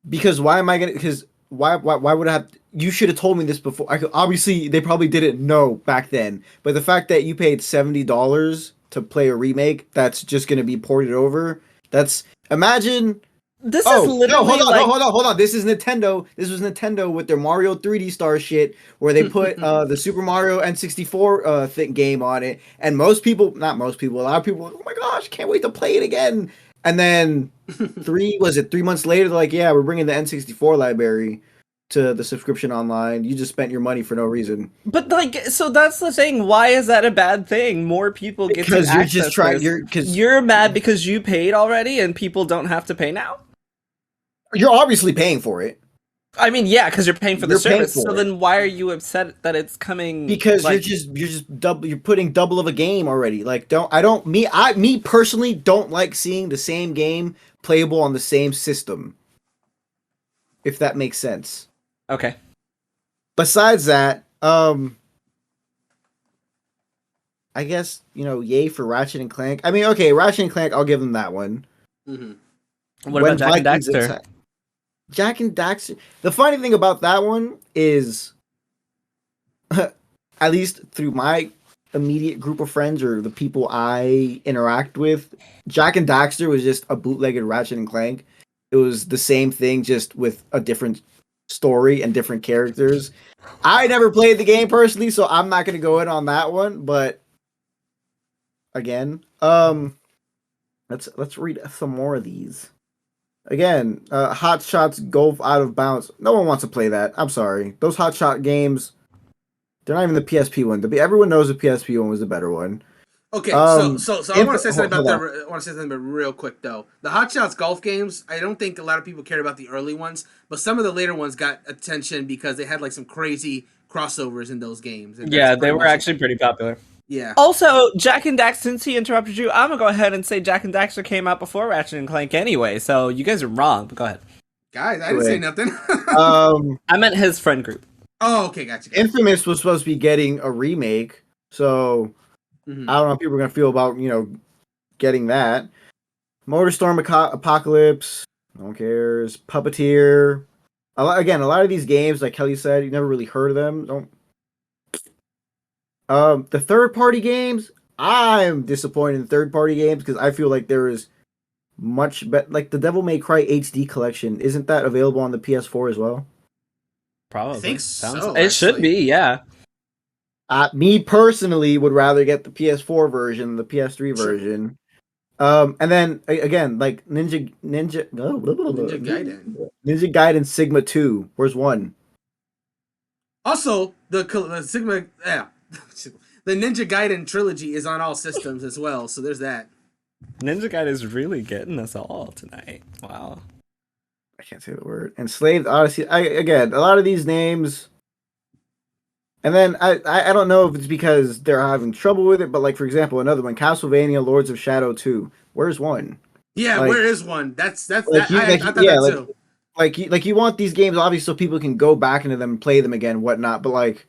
Because why am I gonna? Because why would I have? You should have told me this before. Obviously, they probably didn't know back then. But the fact that you paid $70 to play a remake that's just gonna be ported over. That's imagine. This is literally hold on. This is Nintendo. This was Nintendo with their Mario 3D Star shit, where they put the Super Mario N64 game on it, and a lot of people were like, oh my gosh, can't wait to play it again. And then 3 months later, they're like, yeah, we're bringing the N64 library to the subscription online. You just spent your money for no reason. But so that's the thing. Why is that a bad thing? More people get to access you're just trying. You're mad because you paid already and people don't have to pay now. You're obviously paying for it. I mean, yeah, because you're paying for the service. So it. then, why are you upset that it's coming? Because you're just double. You're putting double of a game already. Like, me personally don't like seeing the same game playable on the same system. If that makes sense. Okay. Besides that, I guess yay for Ratchet and Clank. I mean, okay, Ratchet and Clank, I'll give them that one. Mm-hmm. What about Jack and Daxter? Jack and Daxter. The funny thing about that one is, at least through my immediate group of friends or the people I interact with, Jack and Daxter was just a bootlegged Ratchet and Clank. It was the same thing, just with a different story and different characters. I never played the game personally, so I'm not going to go in on that one. But again, let's read some more of these. Again, Hot Shots Golf Out of Bounds. No one wants to play that. I'm sorry. Those Hot Shot games, they're not even the PSP one. Everyone knows the PSP one was the better one. Okay, so I want to say something about that. I want to say something about real quick though. The Hot Shots golf games, I don't think a lot of people cared about the early ones, but some of the later ones got attention because they had like some crazy crossovers in those games. Yeah, they were actually pretty popular. Yeah. Also, Jack and Daxter, since he interrupted you, I'm gonna go ahead and say Jack and Daxter came out before Ratchet and Clank anyway, so you guys are wrong, but go ahead. Guys, I didn't say nothing. I meant his friend group. Oh, okay, gotcha. Infamous was supposed to be getting a remake, so I don't know how people are gonna feel about, getting that. Motorstorm Apocalypse, no one cares. Puppeteer. Again, a lot of these games, like Kelly said, you never really heard of them. The third-party games, I'm disappointed in third-party games because I feel like there is much better. Like the Devil May Cry HD collection, isn't that available on the PS4 as well? Probably. I think so. It should be, yeah. Me personally would rather get the PS4 version than the PS3 version. And then again, like Ninja Gaiden Sigma 2. Where's 1? Also, the Sigma, the Ninja Gaiden trilogy is on all systems as well, so there's that. Ninja Gaiden is really getting us all tonight. Wow. I can't say the word. Enslaved Odyssey. Again, a lot of these names. And then I don't know if it's because they're having trouble with it, but like for example, another one, Castlevania Lords of Shadow 2. Where's 1? Yeah, like, where is 1? That's like that. I thought that too. like you want these games obviously so people can go back into them and play them again, whatnot. But like,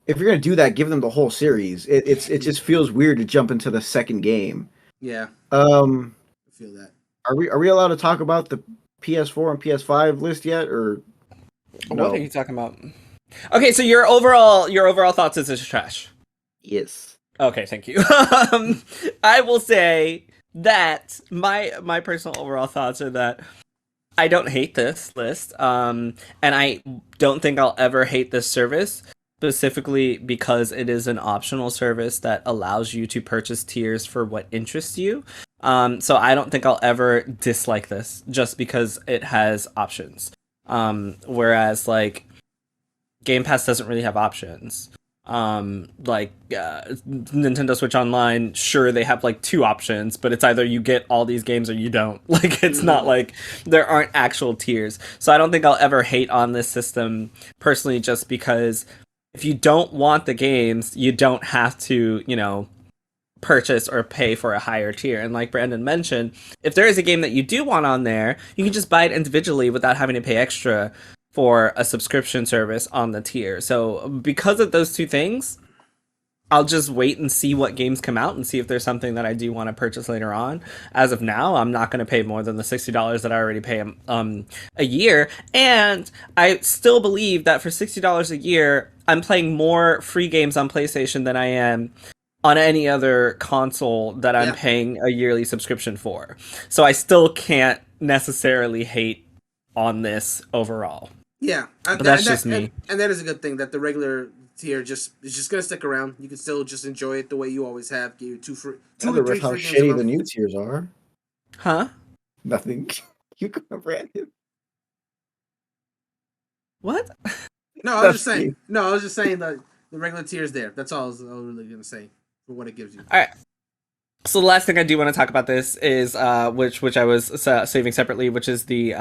if you're gonna do that, give them the whole series. It just feels weird to jump into the second game. Yeah, I feel that. Are we allowed to talk about the PS4 and PS5 list yet, or no? What are you talking about? Okay, so your overall thoughts is it's trash. Yes. Okay, thank you. I will say that my personal overall thoughts are that I don't hate this list, and I don't think I'll ever hate this service, specifically because it is an optional service that allows you to purchase tiers for what interests you. So I don't think I'll ever dislike this just because it has options. Whereas like Game Pass doesn't really have options. Nintendo Switch Online, sure they have like 2 options, but it's either you get all these games or you don't. Like it's not like there aren't actual tiers. So I don't think I'll ever hate on this system personally, just because if you don't want the games, you don't have to, purchase or pay for a higher tier. And like Brandon mentioned, if there is a game that you do want on there, you can just buy it individually without having to pay extra for a subscription service on the tier. So because of those 2 things, I'll just wait and see what games come out and see if there's something that I do want to purchase later on. As of now, I'm not going to pay more than the $60 that I already pay a year. And I still believe that for $60 a year, I'm playing more free games on PlayStation than I am on any other console that I'm paying a yearly subscription for. So I still can't necessarily hate on this overall. Yeah, but that's just me. And that is a good thing that the regular tier is just gonna stick around. You can still just enjoy it the way you always have. Give you 2 free. I wonder how shitty the new tiers are. Huh? Nothing. You go, Brandon. What? No, I was just saying. No, I was just saying that the regular tier is there. That's all I was really gonna say for what it gives you. All right. So the last thing I do want to talk about this is which I was saving separately, which is the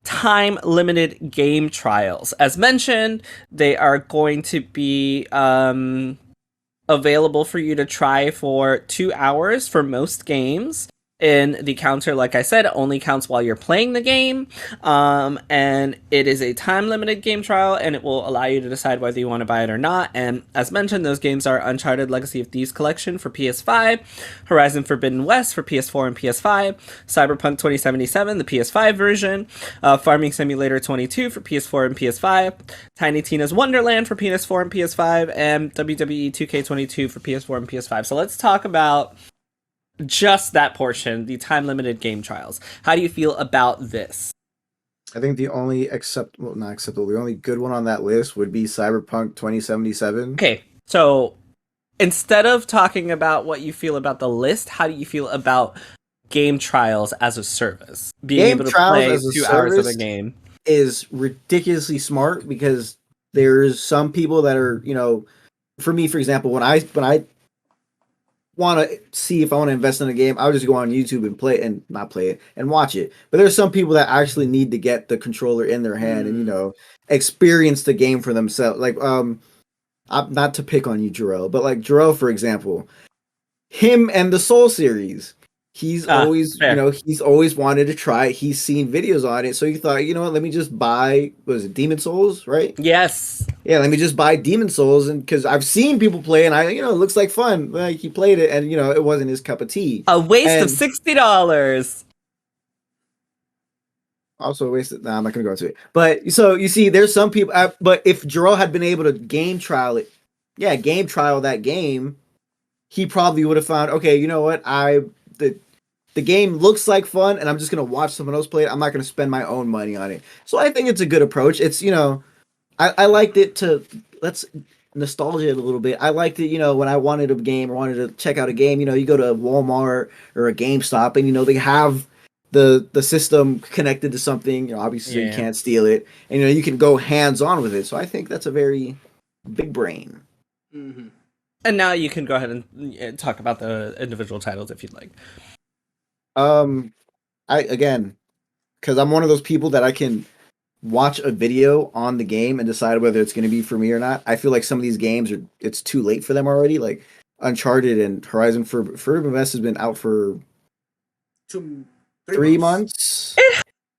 time limited game trials. As mentioned, they are going to be available for you to try for 2 hours for most games. In the counter, like I said, it only counts while you're playing the game, and it is a time-limited game trial, and it will allow you to decide whether you want to buy it or not. And as mentioned, those games are Uncharted Legacy of Thieves Collection for PS5, Horizon Forbidden West for PS4 and PS5, Cyberpunk 2077, the PS5 version, Farming Simulator 22 for PS4 and PS5, Tiny Tina's Wonderland for PS4 and PS5, and WWE 2K22 for PS4 and PS5. So let's talk about just that portion, the time-limited game trials. How do you feel about this? I think the only the only good one on that list would be Cyberpunk 2077. Okay, so instead of talking about what you feel about the list, how do you feel about game trials as a service? Being able to play 2 hours of a game is ridiculously smart, because there's some people that are, for me, for example, when I want to see if I want to invest in a game, I'll just go on YouTube and and watch it. But there's some people that actually need to get the controller in their hand and experience the game for themselves. Like I'm not to pick on you, Jarrell, but like Jarrell, for example, him and the Soul series, he's always he's always wanted to try it. He's seen videos on it, so he thought, let me just buy, what is it, Demon Souls, right? Yes. Yeah, let me just buy Demon Souls, and because I've seen people play, and it looks like fun. Like, he played it, and it wasn't his cup of tea. A waste of $60. Also a waste of. Nah, I'm not gonna go into it. But so you see, there's some people. But if Jarrell had been able to game trial that game, he probably would have found, okay, you know what, the game looks like fun, and I'm just gonna watch someone else play it. I'm not gonna spend my own money on it. So I think it's a good approach. It's I liked it let's nostalgia it a little bit. I liked it, when I wanted a game or wanted to check out a game, you go to a Walmart or a GameStop, and they have the system connected to something. Obviously you can't steal it, and you can go hands on with it. So I think that's a very big brain. Mm-hmm. And now you can go ahead and talk about the individual titles if you'd like. Because I'm one of those people that I can watch a video on the game and decide whether it's going to be for me or not. I feel like some of these games it's too late for them already. Like Uncharted and Horizon Forbidden West has been out for 3 months.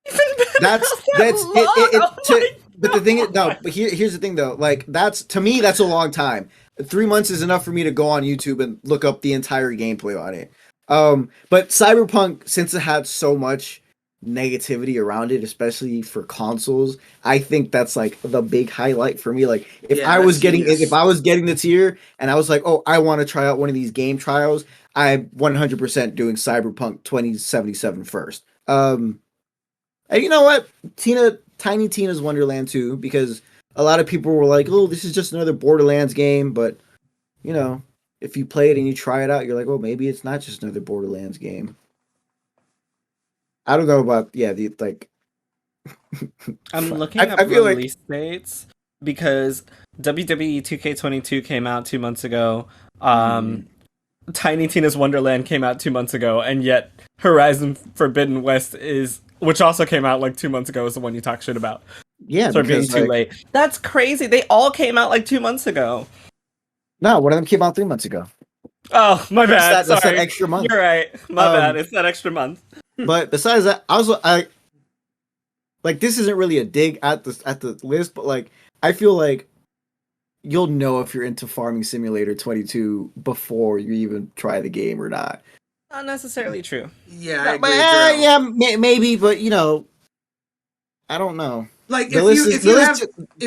Even been That's out that that's long? but the thing is, no, but here's the thing though. Like that's to me that's a long time. 3 months is enough for me to go on YouTube and look up the entire gameplay on it. But Cyberpunk, since it had so much negativity around it, especially for consoles, I think that's like the big highlight for me. Like if I was getting the tier and I was like, oh, I want to try out one of these game trials, I'm 100% doing Cyberpunk 2077 first. And you know what? Tiny Tina's Wonderland too, because a lot of people were like, oh, this is just another Borderlands game, but you know, if you play it and you try it out, you're like, oh, maybe it's not just another Borderlands game. I don't know about I'm looking up release dates because WWE 2K22 came out 2 months ago. Tiny Tina's Wonderland came out 2 months ago, and yet Horizon Forbidden West which also came out like 2 months ago, is the one you talk shit about. Yeah, so being too late. That's crazy. They all came out like 2 months ago. No, one of them came out 3 months ago. Oh, my bad. That's that extra month. You're right. My bad. It's that extra month. But besides that, I like this isn't really a dig at the list, but like I feel like you'll know if you're into Farming Simulator 22 before you even try the game or not. Not necessarily true. Yeah, I agree. Maybe, but you know, I don't know. Like if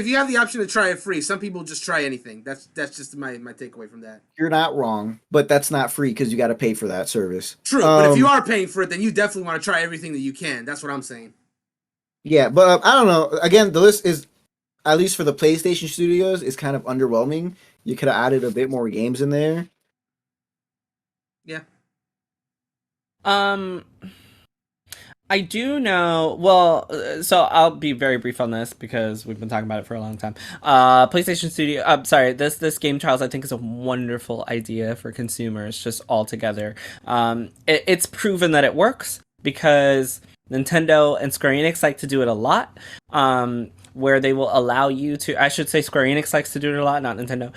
you have the option to try it free, some people just try anything. That's just my takeaway from that. You're not wrong, but that's not free because you got to pay for that service. True, but if you are paying for it, then you definitely want to try everything that you can. That's what I'm saying. Yeah, but I don't know. Again, the list is, at least for the PlayStation Studios, is kind of underwhelming. You could have added a bit more games in there. Yeah. I do know. Well, so I'll be very brief on this because we've been talking about it for a long time. PlayStation Studio. This game trials I think is a wonderful idea for consumers just altogether. It's proven that it works because Nintendo and Square Enix like to do it a lot. Where they will allow you to, I should say Square Enix likes to do it a lot, not Nintendo.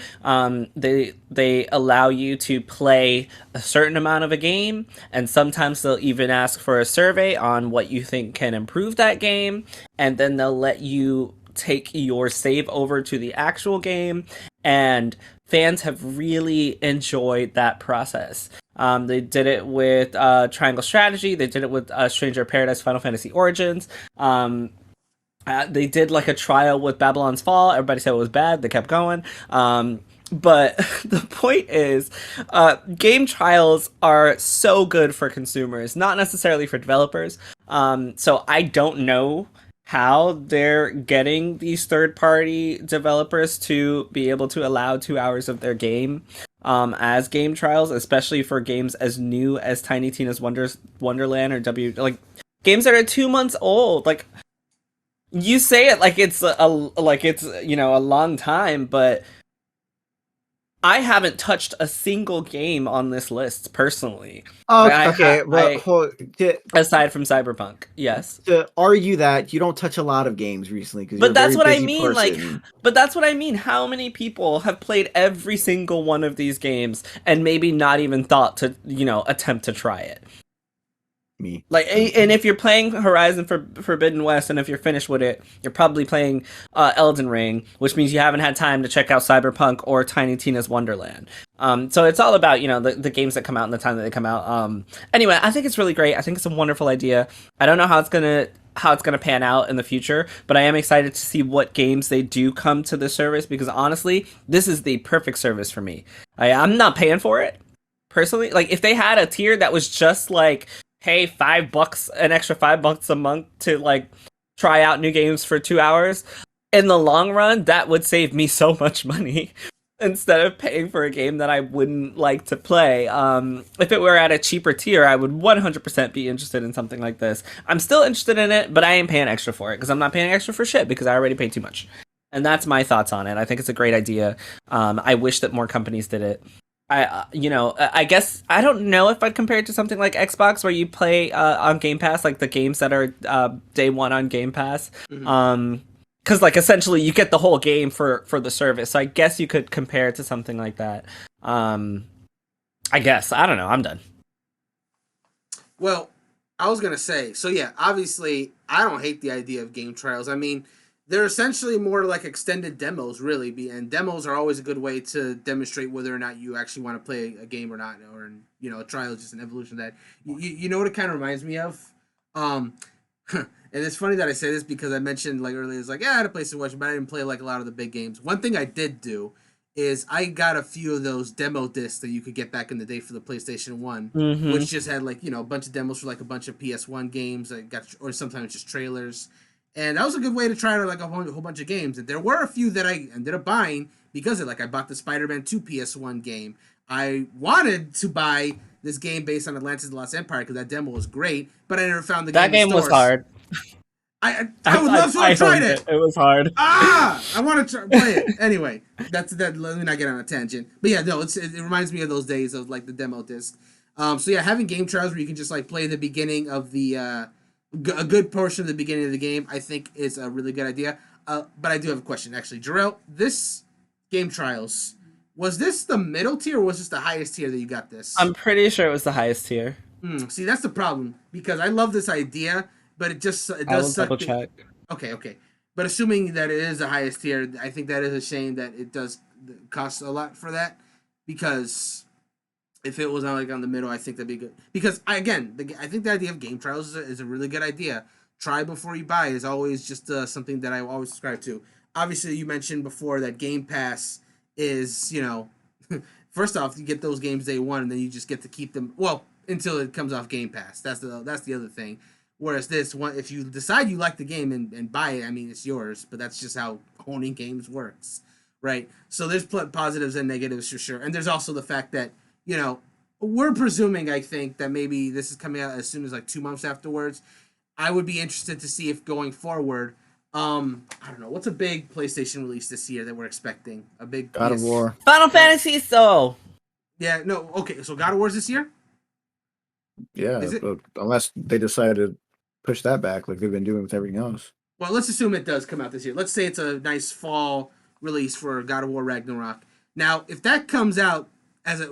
They allow you to play a certain amount of a game, and sometimes they'll even ask for a survey on what you think can improve that game, and then they'll let you take your save over to the actual game, and fans have really enjoyed that process. They did it with Triangle Strategy, they did it with Stranger of Paradise Final Fantasy Origins. They did like a trial with Babylon's Fall. Everybody said it was bad. They kept going. But the point is, game trials are so good for consumers, not necessarily for developers. So I don't know how they're getting these third-party developers to be able to allow 2 hours of their game as game trials, especially for games as new as Tiny Tina's Wonderland or games that are 2 months old. Like, you say it like it's a long time, but I haven't touched a single game on this list personally. Okay, aside from Cyberpunk, yes. To argue that you don't touch a lot of games recently, but that's what I mean. But that's what I mean. How many people have played every single one of these games and maybe not even thought to, attempt to try it? Me. And if you're playing Horizon Forbidden West, and if you're finished with it, you're probably playing Elden Ring, which means you haven't had time to check out Cyberpunk or Tiny Tina's Wonderland. So it's all about the games that come out and the time that they come out. Anyway, I think it's really great. I think it's a wonderful idea. I don't know how it's gonna pan out in the future, but I am excited to see what games they do come to the service, because honestly, this is the perfect service for me. I'm not paying for it personally. Like, if they had a tier that was just like, hey, $5, an extra $5 a month to try out new games for 2 hours, in the long run, that would save me so much money instead of paying for a game that I wouldn't like to play. If it were at a cheaper tier, I would 100% be interested in something like this. I'm still interested in it, but I ain't paying extra for it because I'm not paying extra for shit because I already paid too much. And that's my thoughts on it. I think it's a great idea. I wish that more companies did it. I guess I don't know if I'd compare it to something like Xbox, where you play on Game Pass, like the games that are day one on Game Pass. Because essentially you get the whole game for the service. So I guess you could compare it to something like that. I guess, I don't know. I'm done. Well, I was gonna say, so yeah, obviously, I don't hate the idea of game trials. I mean, they're essentially more like extended demos, really. And demos are always a good way to demonstrate whether or not you actually want to play a game or not. Or a trial is just an evolution of that. You know what it kind of reminds me of? Um, and it's funny that I say this because I mentioned like earlier, it's like I had a PlayStation Watch, but I didn't play like a lot of the big games. One thing I did do is I got a few of those demo discs that you could get back in the day for the PlayStation 1, which just had like, a bunch of demos for like a bunch of PS1 games that got, or sometimes just trailers. And that was a good way to try like a whole bunch of games. And there were a few that I ended up buying because of, like, I bought the Spider-Man 2 PS1 game. I wanted to buy this game based on Atlantis the Lost Empire because that demo was great, but I never found the game. That game was hard. I would love to have tried it. It was hard. I want to play it. Anyway, that's that. Let me not get on a tangent. But yeah, no, it reminds me of those days of like the demo disc. So yeah, having game trials where you can just like play the beginning of the a good portion of the beginning of the game, I think is a really good idea. But I do have a question actually, Jarrell. This game trials, was this the middle tier or was this the highest tier that you got this? I'm pretty sure it was the highest tier. See, that's the problem because I love this idea. But it does double check. Okay. But assuming that it is the highest tier, I think that is a shame that it does cost a lot for that. Because if it was on the middle, I think that'd be good. Because I think the idea of game trials is a really good idea. Try before you buy is always just something that I always subscribe to. Obviously, you mentioned before that Game Pass is, first off, you get those games day one, and then you just get to keep them until it comes off Game Pass. That's the other thing. Whereas this one, if you decide you like the game and buy it, I mean, it's yours. But that's just how owning games works, right? So there's positives and negatives for sure. And there's also the fact that, we're presuming, I think, that maybe this is coming out as soon as like 2 months afterwards. I would be interested to see if going forward, I don't know, what's a big PlayStation release this year that we're expecting? A big God of War. Final Fantasy Soul. Yeah, no, okay, so God of War's this year? Yeah, but unless they decide to push that back like they've been doing with everything else. Well, let's assume it does come out this year. Let's say it's a nice fall release for God of War Ragnarok. Now, if that comes out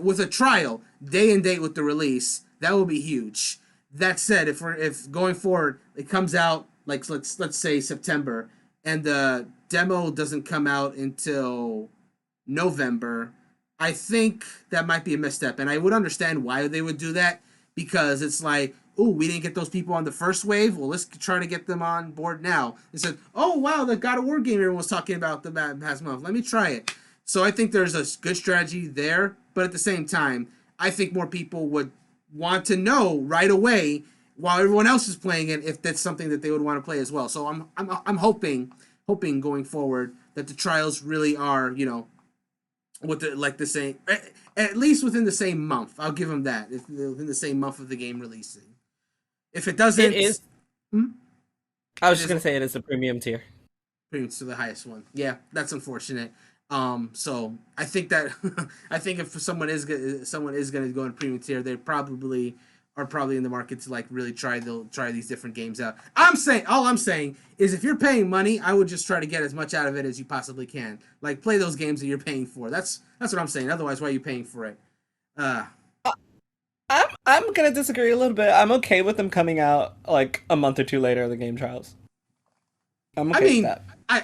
with a trial, day and date with the release, that will be huge. That said, if going forward it comes out like let's say September and the demo doesn't come out until November, I think that might be a misstep, and I would understand why they would do that because it's like, oh, we didn't get those people on the first wave. Well, let's try to get them on board now. They said, oh, wow, the God of War game everyone was talking about the past month. Let me try it. So I think there's a good strategy there. But at the same time, I think more people would want to know right away while everyone else is playing it if that's something that they would want to play as well. So I'm hoping going forward that the trials really are, the same, at least within the same month. I'll give them that. Within the same month of the game releasing. If it doesn't, it is. I was just gonna say it is a premium tier. Premium to the highest one. Yeah, that's unfortunate. So I think that if someone is gonna go in premium tier, they probably in the market to like really try these different games out. All I'm saying is if you're paying money, I would just try to get as much out of it as you possibly can. Like play those games that you're paying for. That's what I'm saying. Otherwise, why are you paying for it? I'm gonna disagree a little bit. I'm okay with them coming out like a month or two later in the game trials. I'm okay with that. I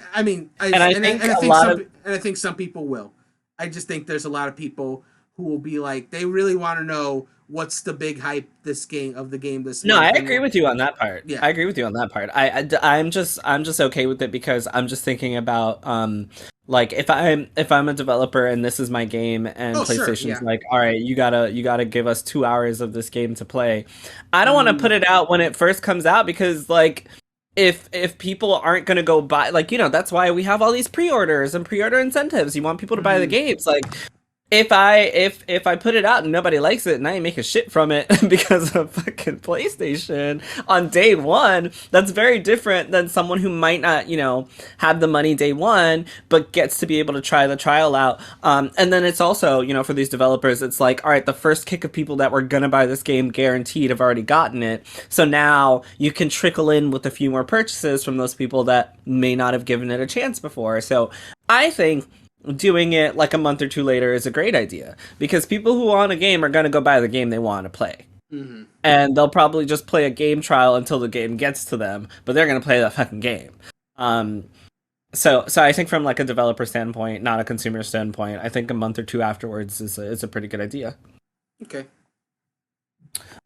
think some people will. I just think there's a lot of people who will be like, they really want to know what's the big hype this game. No, I agree with you on that part. Yeah. I agree with you on that part. I'm just okay with it because I'm just thinking about like if I'm a developer and this is my game and PlayStation's like, all right, you gotta give us 2 hours of this game to play. I don't want to put it out when it first comes out because like if people aren't gonna go buy, like, that's why we have all these pre-orders and pre-order incentives. You want people to buy the games. Like if I put it out and nobody likes it and I ain't making shit from it because of fucking PlayStation on day one, that's very different than someone who might not, have the money day one, but gets to be able to try the trial out. And then it's also, for these developers, it's like, all right, the first kick of people that were gonna buy this game guaranteed have already gotten it. So now you can trickle in with a few more purchases from those people that may not have given it a chance before. So I think doing it like a month or two later is a great idea because people who want a game are going to go buy the game they want to play. Mm-hmm. And they'll probably just play a game trial until the game gets to them, but they're going to play that fucking game. So I think from like a developer standpoint, not a consumer standpoint, I think a month or two afterwards is a pretty good idea. Okay.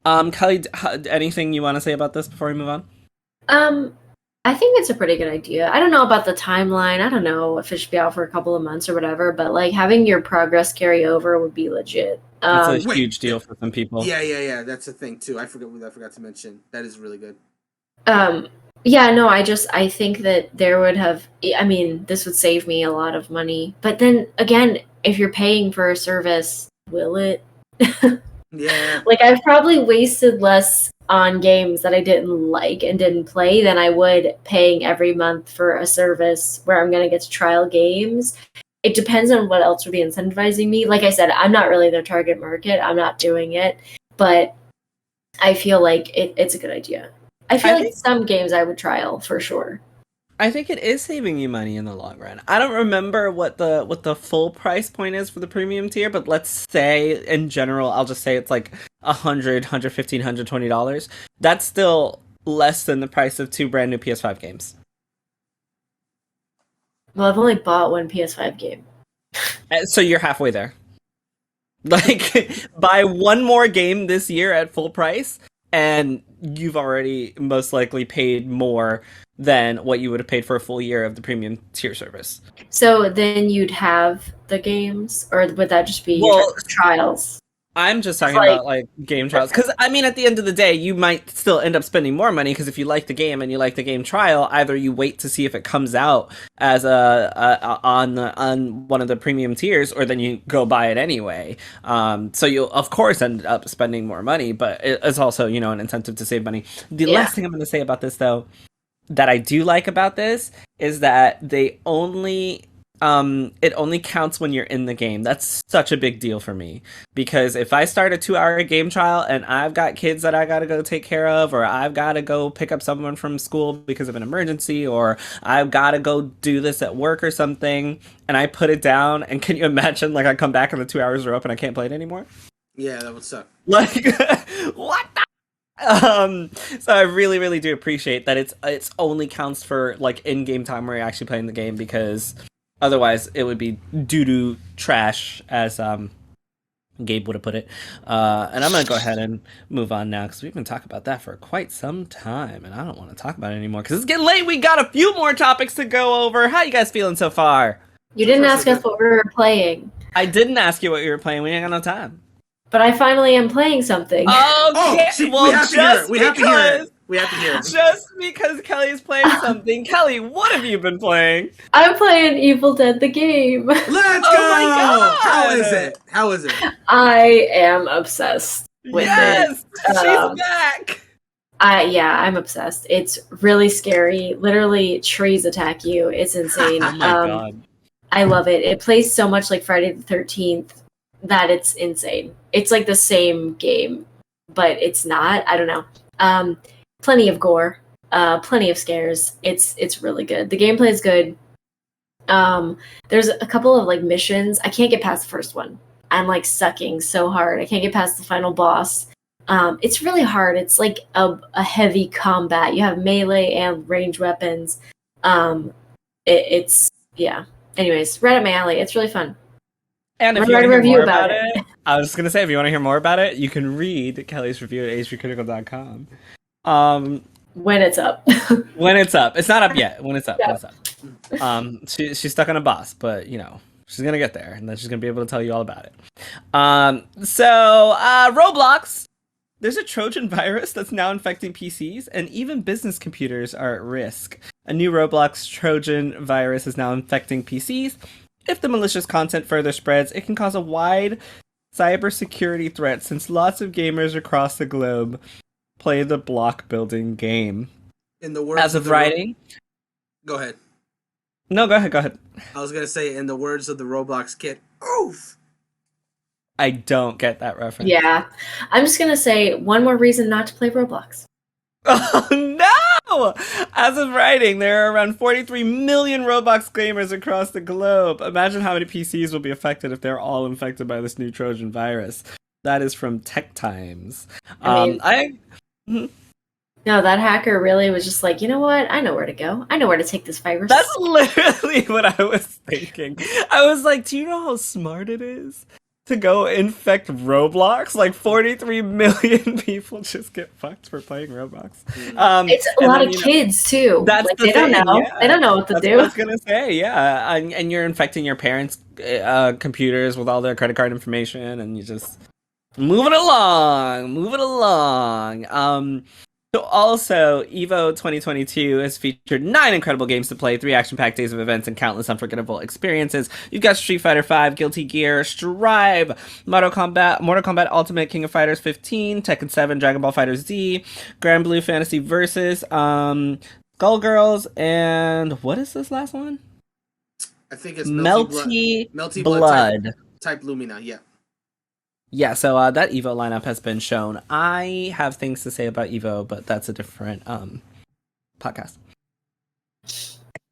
Kelly, anything you want to say about this before we move on? I think it's a pretty good idea. I don't know about the timeline. I don't know if it should be out for a couple of months or whatever, but like having your progress carry over would be legit. It's a huge deal for some people. Yeah. That's a thing too. I forgot to mention. That is really good. Yeah, no, I think that there would have, I mean, this would save me a lot of money. But then again, if you're paying for a service, will it? Yeah. Like, I've probably wasted less on games that I didn't like and didn't play than I would paying every month for a service where I'm going to get to trial games. It depends on what else would be incentivizing me. Like I said, I'm not really their target market. I'm not doing it. But I feel like it's a good idea. I think some games I would trial for sure. I think it is saving you money in the long run. I don't remember what the full price point is for the premium tier, but let's say in general, I'll just say it's like $100, $115, $120. That's still less than the price of 2 brand new PS5 games. Well, I've only bought one PS5 game. So you're halfway there. Like, buy one more game this year at full price, and you've already most likely paid more than what you would have paid for a full year of the premium tier service. So then you'd have the games, or would that just be trials? I'm just talking about like game trials, because I mean, at the end of the day, you might still end up spending more money, because if you like the game and you like the game trial, either you wait to see if it comes out as on one of the premium tiers, or then you go buy it anyway. So you'll of course end up spending more money, but it's also, you know, an incentive to save money. The last thing I'm going to say about this, though, that I do like about this is that they only it only counts when you're in the game. That's such a big deal for me, because if I start a 2-hour game trial and I've got kids that I gotta go take care of, or I've gotta go pick up someone from school because of an emergency, or I've gotta go do this at work or something, and I put it down, and can you imagine, like, I come back and the 2 hours are up and I can't play it anymore? Yeah, that would suck. Like, what the? So I really, really do appreciate that it's only counts for like in-game time where you're actually playing the game, because otherwise it would be doo-doo trash, as Gabe would have put it. And I'm gonna go ahead and move on now, because we've been talking about that for quite some time, and I don't want to talk about it anymore because it's getting late. We got a few more topics to go over. How you guys feeling so far? You didn't ask us what we were playing. I didn't ask you what you were playing. We ain't got no time. But I finally am playing something. Okay, well, we have to hear it. We have to hear it. We have to hear it. Just because Kelly's playing something. Kelly, what have you been playing? I'm playing Evil Dead the game. Let's go! my God! How is it? How is it? I am obsessed with it. She's back! I'm obsessed. It's really scary. Literally, trees attack you. It's insane. Oh my God. I love it. It plays so much like Friday the 13th that it's insane. It's like the same game, but it's not. I don't know. Plenty of gore, plenty of scares. It's really good. The gameplay is good. There's a couple of like missions. I can't get past the first one. I'm like sucking so hard. I can't get past the final boss. It's really hard. It's like a heavy combat. You have melee and range weapons. It's Anyways, right up my alley. It's really fun. And if you want to hear more about it, I was just going to say, if you want to hear more about it, you can read Kelly's review at hpcritical.com. When it's up. When it's up. It's not up yet. When it's up. Yeah. When it's up. She's stuck on a boss, but, you know, she's going to get there, and then she's going to be able to tell you all about it. Roblox. There's a Trojan virus that's now infecting PCs, and even business computers are at risk. A new Roblox Trojan virus is now infecting PCs. If the malicious content further spreads, it can cause a wide cybersecurity threat, since lots of gamers across the globe play the block building game. In the words as of writing, go ahead. No, go ahead. I was gonna say, in the words of the Roblox kid, oof. I don't get that reference. Yeah, I'm just gonna say one more reason not to play Roblox. Oh no! As of writing, there are around 43 million Roblox gamers across the globe. Imagine how many PCs will be affected if they're all infected by this new Trojan virus. That is from Tech Times. I mean, no, that hacker really was just like, you know what? I know where to go. I know where to take this virus. That's literally what I was thinking. I was like, do you know how smart it is to go infect Roblox? Like 43 million people just get fucked for playing Roblox. It's a lot of kids too. That's like, the they thing, don't know. yeah. They don't know what to do. What I was gonna say, yeah. And you're infecting your parents' computers with all their credit card information, and you just move it along. So also, EVO 2022 has featured 9 incredible games to play, 3 action-packed days of events, and countless unforgettable experiences. You've got Street Fighter V, Guilty Gear, Strive, Mortal Kombat Ultimate, King of Fighters 15, Tekken 7, Dragon Ball FighterZ, Grand Blue Fantasy Versus, Skullgirls, and what is this last one? I think it's Melty Blood type Lumina, yeah. Yeah, so that EVO lineup has been shown. I have things to say about EVO, but that's a different podcast.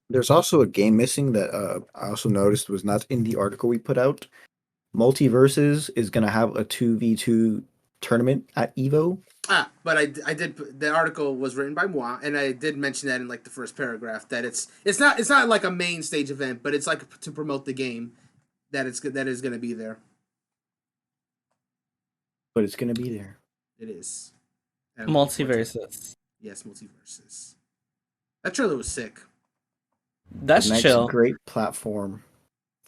There's also a game missing that I also noticed was not in the article we put out. Multiverses is going to have a 2v2 tournament at EVO. But I did. The article was written by moi, and I did mention that in like the first paragraph that it's not like a main stage event, but it's like to promote the game that is going to be there. But it's going to be there. It is. Multiverses. Yes, Multiverses. That trailer was sick. That's chill. Great platform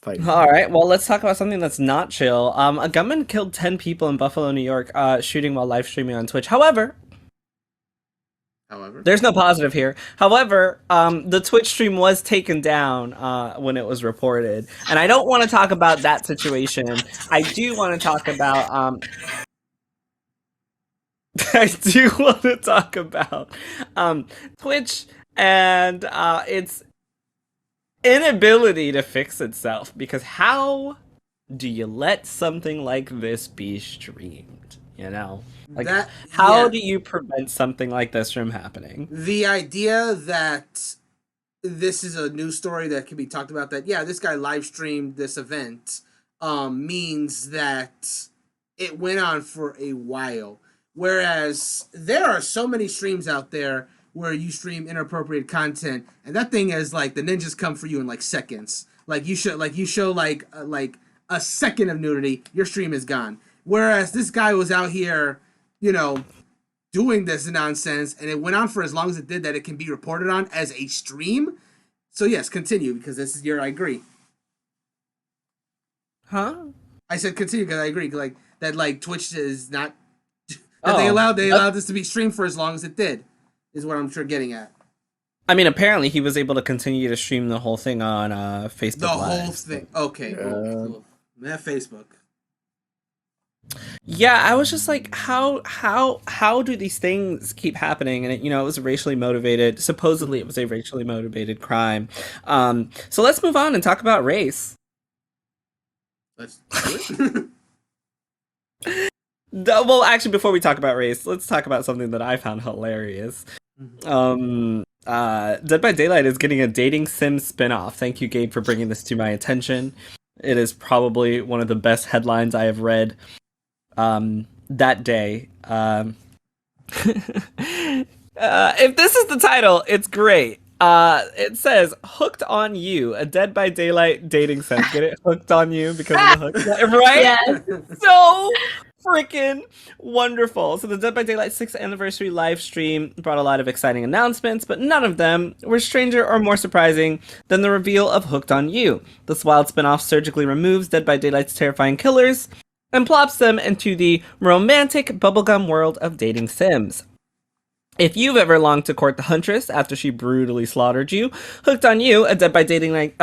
fight. All right, well, let's talk about something that's not chill. A gunman killed 10 people in Buffalo, New York, shooting while live streaming on Twitch. However, there's no positive here. However, the Twitch stream was taken down when it was reported. And I don't want to talk about that situation. I do want to talk about... Twitch and its inability to fix itself, because how do you let something like this be streamed? You know, like how do you prevent something like this from happening? The idea that this is a news story that can be talked about, that this guy live streamed this event, means that it went on for a while. Whereas there are so many streams out there where you stream inappropriate content, and that thing is like the ninjas come for you in like seconds. Like you show like a second of nudity, your stream is gone. Whereas this guy was out here, doing this nonsense, and it went on for as long as it did, that it can be reported on as a stream. So yes, continue, because this is I agree. Huh? I said continue because I agree. Like that, like Twitch is not. That they allowed this to be streamed for as long as it did, is what I'm sure getting at. I mean, apparently he was able to continue to stream the whole thing on Facebook. The Live, whole thing. Okay. Cool. Facebook. Yeah, I was just like, how do these things keep happening? And it was racially motivated. Supposedly, it was a racially motivated crime. So let's move on and talk about race. Let's do it. Well, actually, before we talk about race, let's talk about something that I found hilarious. Dead by Daylight is getting a dating sim spinoff. Thank you, Gabe, for bringing this to my attention. It is probably one of the best headlines I have read that day. If this is the title, it's great. It says "Hooked on You," a Dead by Daylight dating sim. Get it? Hooked on you because of the hook, right? Yes. So freaking wonderful. So the Dead by Daylight 6th anniversary live stream brought a lot of exciting announcements, but none of them were stranger or more surprising than the reveal of Hooked on You. This wild spin-off surgically removes Dead by Daylight's terrifying killers and plops them into the romantic bubblegum world of dating sims. If you've ever longed to court the Huntress after she brutally slaughtered you, Hooked on You, a Dead by Daylight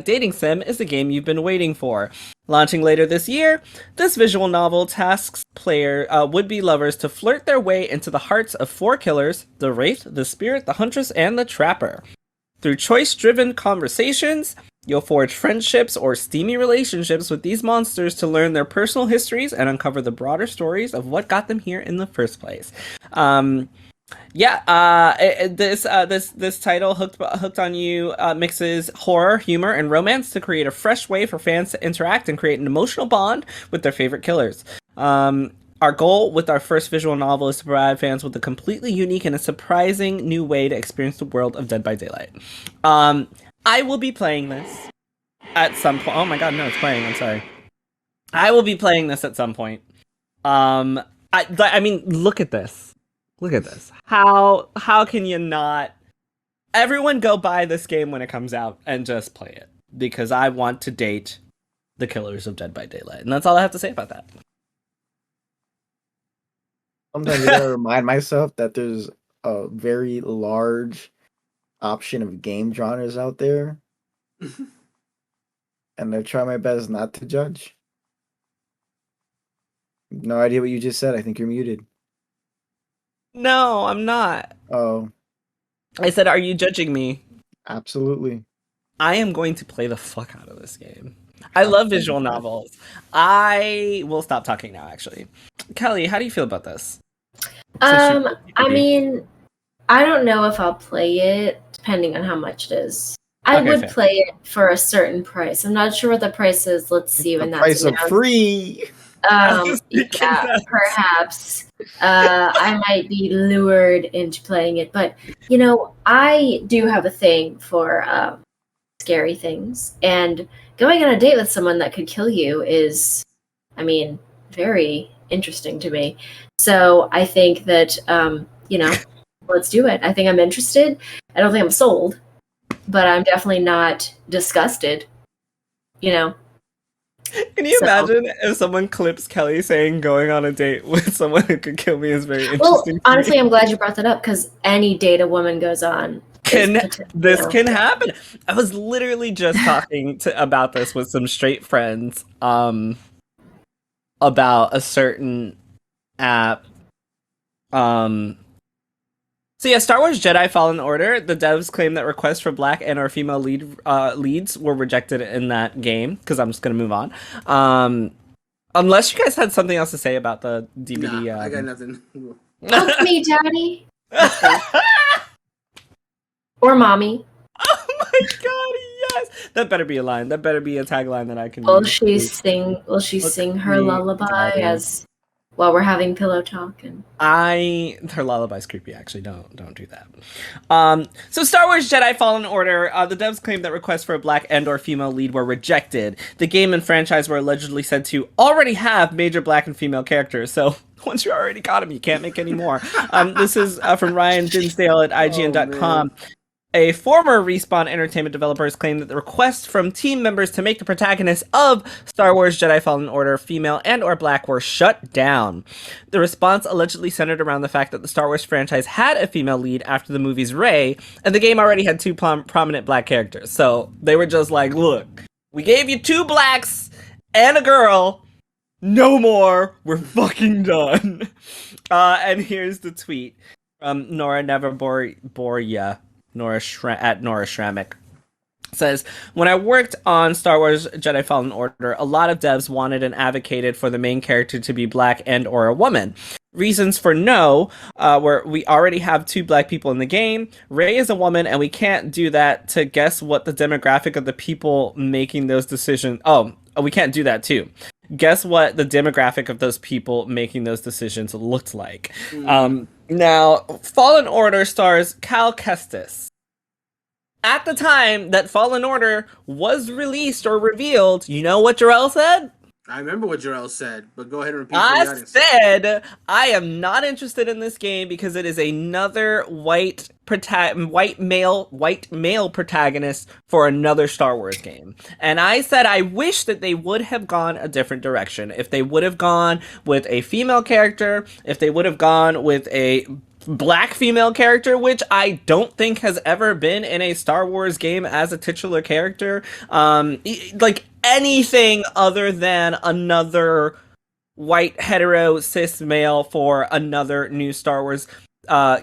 dating sim, is the game you've been waiting for. Launching later this year, this visual novel tasks would-be lovers to flirt their way into the hearts of 4 killers: the Wraith, the Spirit, the Huntress, and the Trapper. Through choice-driven conversations, you'll forge friendships or steamy relationships with these monsters to learn their personal histories and uncover the broader stories of what got them here in the first place. This title, Hooked on You, mixes horror, humor, and romance to create a fresh way for fans to interact and create an emotional bond with their favorite killers. Our goal with our first visual novel is to provide fans with a completely unique and a surprising new way to experience the world of Dead by Daylight. I will be playing this at some point. Oh my god, no, it's playing. I'm sorry. I will be playing this at some point. I mean, look at this. Look at this. How can you not? Everyone go buy this game when it comes out and just play it, because I want to date the killers of Dead by Daylight, and that's all I have to say about that. Sometimes I gotta remind myself that there's a very large option of game genres out there, and I try my best not to judge. No idea what you just said. I think you're muted. No, I'm not. Oh, I said, are you judging me? absolutely. I am going to play the fuck out of this game. I love visual novels. I will stop talking now, actually. Kelly, how do you feel about this? I mean, I don't know if I'll play it, depending on how much it is. I would play it for a certain price. I'm not sure what the price is. Let's see when that's price of free. Yeah, perhaps. I might be lured into playing it, but you know, I do have a thing for scary things, and going on a date with someone that could kill you is, I mean, very interesting to me. So I think that you know, let's do it. I think I'm interested. I don't think I'm sold, but I'm definitely not disgusted. You know. Can you imagine if someone clips Kelly saying going on a date with someone who could kill me is very interesting? Well, honestly, I'm glad you brought that up, because any date a woman goes on can happen. I was literally just talking about this with some straight friends about a certain app. So yeah, Star Wars Jedi Fallen Order, the devs claim that requests for black and or female leads were rejected in that game, because I'm just going to move on. Unless you guys had something else to say about the DVD. Nah, I got nothing. Fuck me, daddy. Or mommy. Oh my god, yes! That better be a line. That better be a tagline that I can Will use. she sing her lullaby as while we're having pillow talk? And her lullaby's creepy, actually. Don't do that. So Star Wars Jedi Fallen Order, the devs claim that requests for a black and or female lead were rejected. The game and franchise were allegedly said to already have major black and female characters, so once you already got them, you can't make any more. This is from Ryan Dinsdale at IGN.com. A former Respawn Entertainment developers claim that the requests from team members to make the protagonist of Star Wars Jedi Fallen Order female and or black were shut down. The response allegedly centered around the fact that the Star Wars franchise had a female lead after the movie's Rey, and the game already had two prominent black characters. So they were just like, look, we gave you 2 blacks and a girl. No more. We're fucking done. And here's the tweet from Nora Neverborya. Nora Shramik says, when I worked on Star Wars Jedi Fallen Order, a lot of devs wanted and advocated for the main character to be black and or a woman. Reasons for no were we already have 2 black people in the game, Rey is a woman, and we can't do that to guess what the demographic of the people making those decisions. We can't do that too. Guess what the demographic of those people making those decisions looked like. Now, Fallen Order stars Cal Kestis. At the time that Fallen Order was released or revealed, you know what Jarrell said? I remember what Jarrell said, but go ahead and repeat for the audience. I said, I am not interested in this game because it is another white male protagonist for another Star Wars game. And I said I wish that they would have gone a different direction. If they would have gone with a female character, if they would have gone with a black female character, which I don't think has ever been in a Star Wars game as a titular character, like anything other than another white hetero cis male for another new Star Wars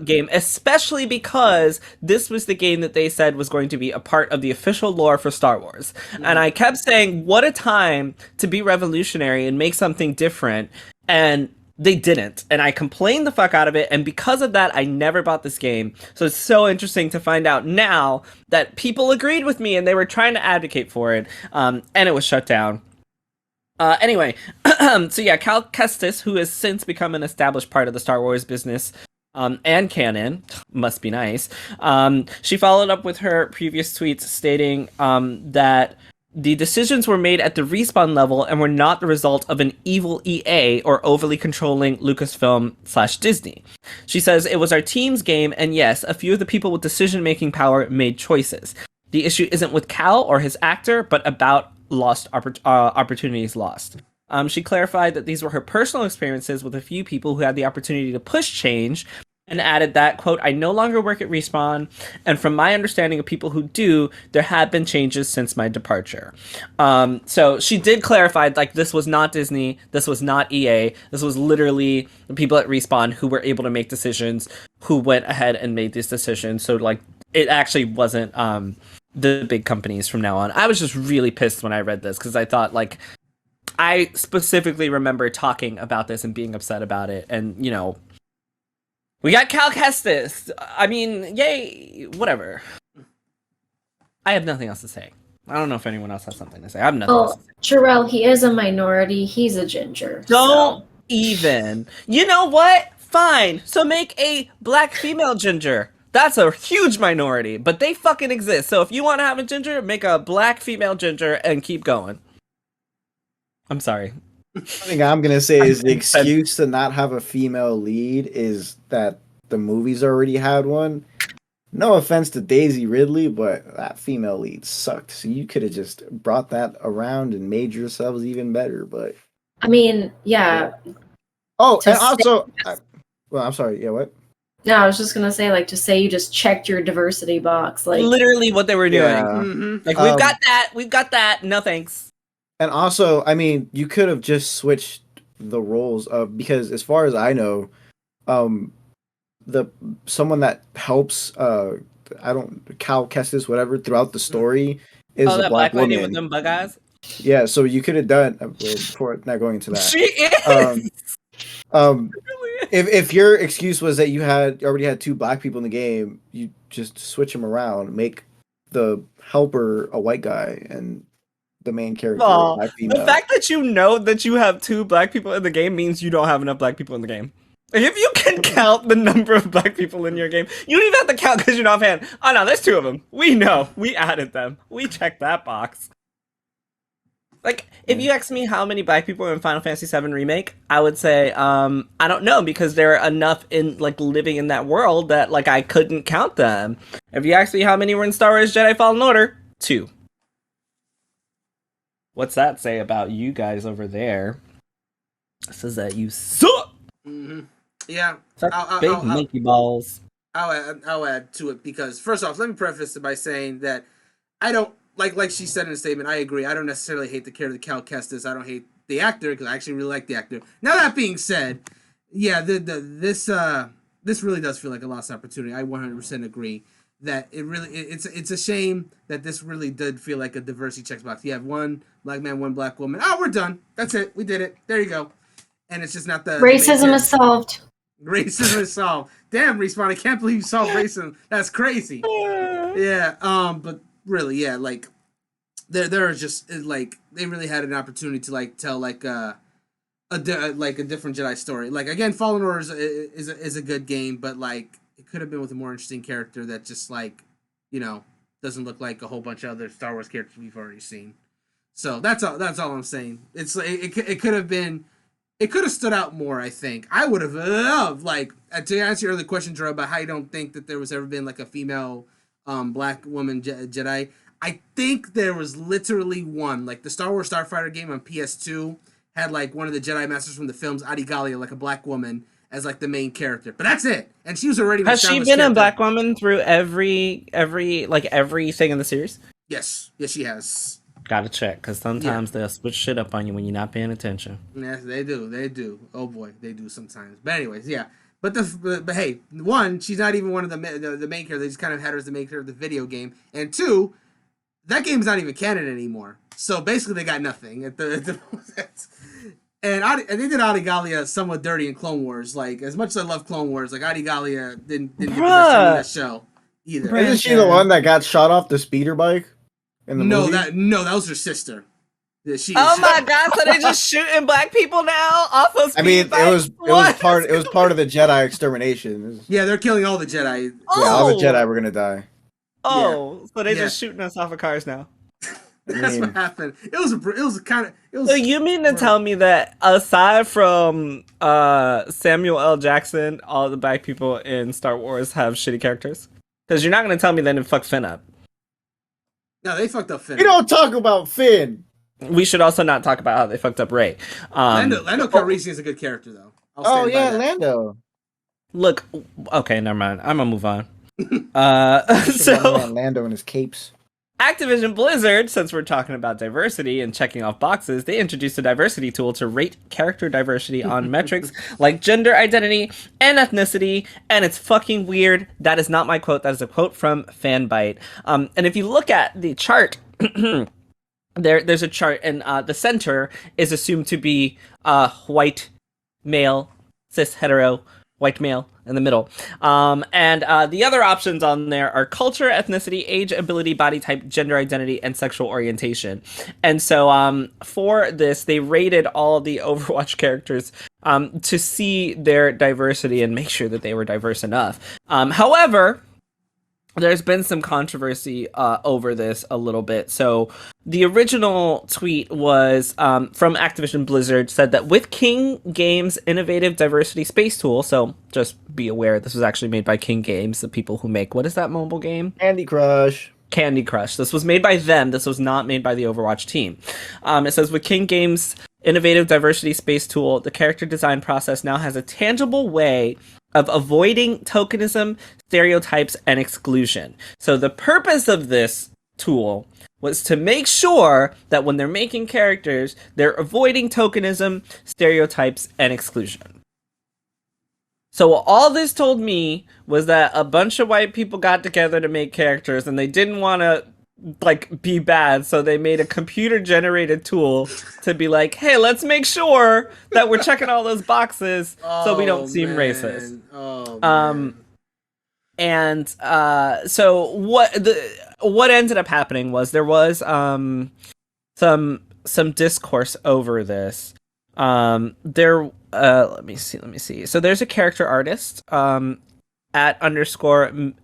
game, especially because this was the game that they said was going to be a part of the official lore for Star Wars. And I kept saying, what a time to be revolutionary and make something different, and they didn't, and I complained the fuck out of it, and because of that, I never bought this game. So it's so interesting to find out now that people agreed with me and they were trying to advocate for it, and it was shut down. Anyway, so yeah, Cal Kestis, who has since become an established part of the Star Wars business and canon, must be nice. She followed up with her previous tweets stating that the decisions were made at the Respawn level and were not the result of an evil EA or overly controlling Lucasfilm/Disney. She says, it was our team's game, and yes, a few of the people with decision-making power made choices. The issue isn't with Cal or his actor, but about lost opportunities lost. She clarified that these were her personal experiences with a few people who had the opportunity to push change, and added that, quote, I no longer work at Respawn, and from my understanding of people who do, there have been changes since my departure. So she did clarify, like, this was not Disney, this was not EA, this was literally the people at Respawn who were able to make decisions, who went ahead and made these decisions. So, like, it actually wasn't the big companies from now on. I was just really pissed when I read this, because I thought, like, I specifically remember talking about this and being upset about it, and, you know, we got Cal Kestis. I mean, yay, whatever. I have nothing else to say. I don't know if anyone else has something to say. I have nothing else to say. Jarrell, he is a minority. He's a ginger. Don't even. You know what? Fine. So make a black female ginger. That's a huge minority, but they fucking exist. So if you want to have a ginger, make a black female ginger and keep going. I'm sorry. The thing I'm gonna say is the excuse to not have a female lead is that the movies already had one. No offense to Daisy Ridley, but that female lead sucked. So you could have just brought that around and made yourselves even better. But I mean, yeah. Oh, and also, well, I'm sorry. Yeah, what? No, I was just gonna say, like, to say you just checked your diversity box, like literally what they were doing. Yeah. Mm-hmm. Like we've got that. No thanks. And also, I mean, you could have just switched the roles of, because as far as I know, someone that helps Cal Kestis, whatever, throughout the story is a that black lady woman with them bug eyes. Yeah, so you could have done before not going into that. She is. If your excuse was that you already had two black people in the game, you just switch them around, make the helper a white guy and the main character a black female. The fact that you know that you have two black people in the game means you don't have enough black people in the game. Like, if you can count the number of black people in your game, you don't even have to count because you're not a fan. Oh no, there's two of them. We know. We added them. We checked that box. Like, if you ask me how many black people are in Final Fantasy VII Remake, I would say, I don't know, because there are enough in, like, living in that world that, like, I couldn't count them. If you ask me how many were in Star Wars Jedi Fallen Order, 2. What's that say about you guys over there? It says that you suck! Mm-hmm. Yeah. Big monkey balls. I'll add to it, because, first off, let me preface it by saying that I don't, like she said in the statement, I agree. I don't necessarily hate the character of Cal Kestis. I don't hate the actor, because I actually really like the actor. Now, that being said, yeah, this really does feel like a lost opportunity. I 100% agree that it's a shame that this really did feel like a diversity checkbox. You have one black man, one black woman. Oh, we're done. That's it. We did it. There you go. And it's just not the racism is solved. Racism is solved. Damn, Respawn, I can't believe you solved racism. That's crazy. Yeah. But really, yeah, like there are just, like, they really had an opportunity to, like, tell, like, a different Jedi story. Like, again, Fallen Order is a good game, but, like, it could have been with a more interesting character that just, like, you know, doesn't look like a whole bunch of other Star Wars characters we've already seen. So that's all I'm saying. It's like, it could have been. It could have stood out more, I think. I would have loved, like, to answer your other question, Drew, about how you don't think that there was ever been, like, a female black woman Jedi. I think there was literally one. Like, the Star Wars Starfighter game on PS2 had, like, one of the Jedi Masters from the films, Adi Gallia, like a black woman, as, like, the main character. But that's it. And she was already an Has she established been character. a black woman through everything in the series? Yes. Yes, she has. Gotta check, because sometimes they'll switch shit up on you when you're not paying attention. Yes, they do. Oh boy, they do sometimes. But anyways, yeah. But hey, one, she's not even one of the main characters. They just kind of had her as the main character of the video game. And two, that game's not even canon anymore. So basically, they got nothing. And they did Adi Gallia somewhat dirty in Clone Wars. Like, as much as I love Clone Wars, like, Adi Gallia didn't get the best time in that show either. Isn't she the one that got shot off the speeder bike? In the movie? That was her sister. Oh my god! So they just shooting black people now off of? I mean, it was part of the Jedi extermination. Yeah, they're killing all the Jedi. Oh. Yeah, all the Jedi were gonna die. Oh, so they just shooting us off of cars now. That's what happened. It was So you mean to tell me that aside from Samuel L. Jackson, all the black people in Star Wars have shitty characters? Because you're not gonna tell me they didn't fuck Finn up. No, they fucked up Finn. We don't talk about Finn. We should also not talk about how they fucked up Rey. Lando Calrissian is a good character, though. Lando. Look, okay, never mind. I'm gonna move on. Lando and his capes. Activision Blizzard, since we're talking about diversity and checking off boxes, they introduced a diversity tool to rate character diversity on metrics like gender identity and ethnicity, and it's fucking weird. That is not my quote. That is a quote from Fanbyte. And if you look at the chart, there's a chart, and the center is assumed to be white male, cis hetero, white male in the middle. And the other options on there are culture, ethnicity, age, ability, body type, gender identity, and sexual orientation. And so for this, they rated all the Overwatch characters to see their diversity and make sure that they were diverse enough. However, there's been some controversy over this a little bit. So the original tweet was from Activision Blizzard, said that with King Games' innovative diversity space tool, so just be aware this was actually made by King Games, the people who make, what is that mobile game? Candy Crush. This was made by them. This was not made by the Overwatch team. It says, with King Games' innovative diversity space tool, the character design process now has a tangible way of avoiding tokenism, stereotypes, and exclusion. So the purpose of this tool was to make sure that when they're making characters, they're avoiding tokenism, stereotypes, and exclusion. So all this told me was that a bunch of white people got together to make characters, and they didn't want to be bad, so they made a computer generated tool to be like, hey, let's make sure that we're checking all those boxes so we don't seem racist. So what ended up happening was there was some discourse over this. Let me see. So there's a character artist at _MLKTEA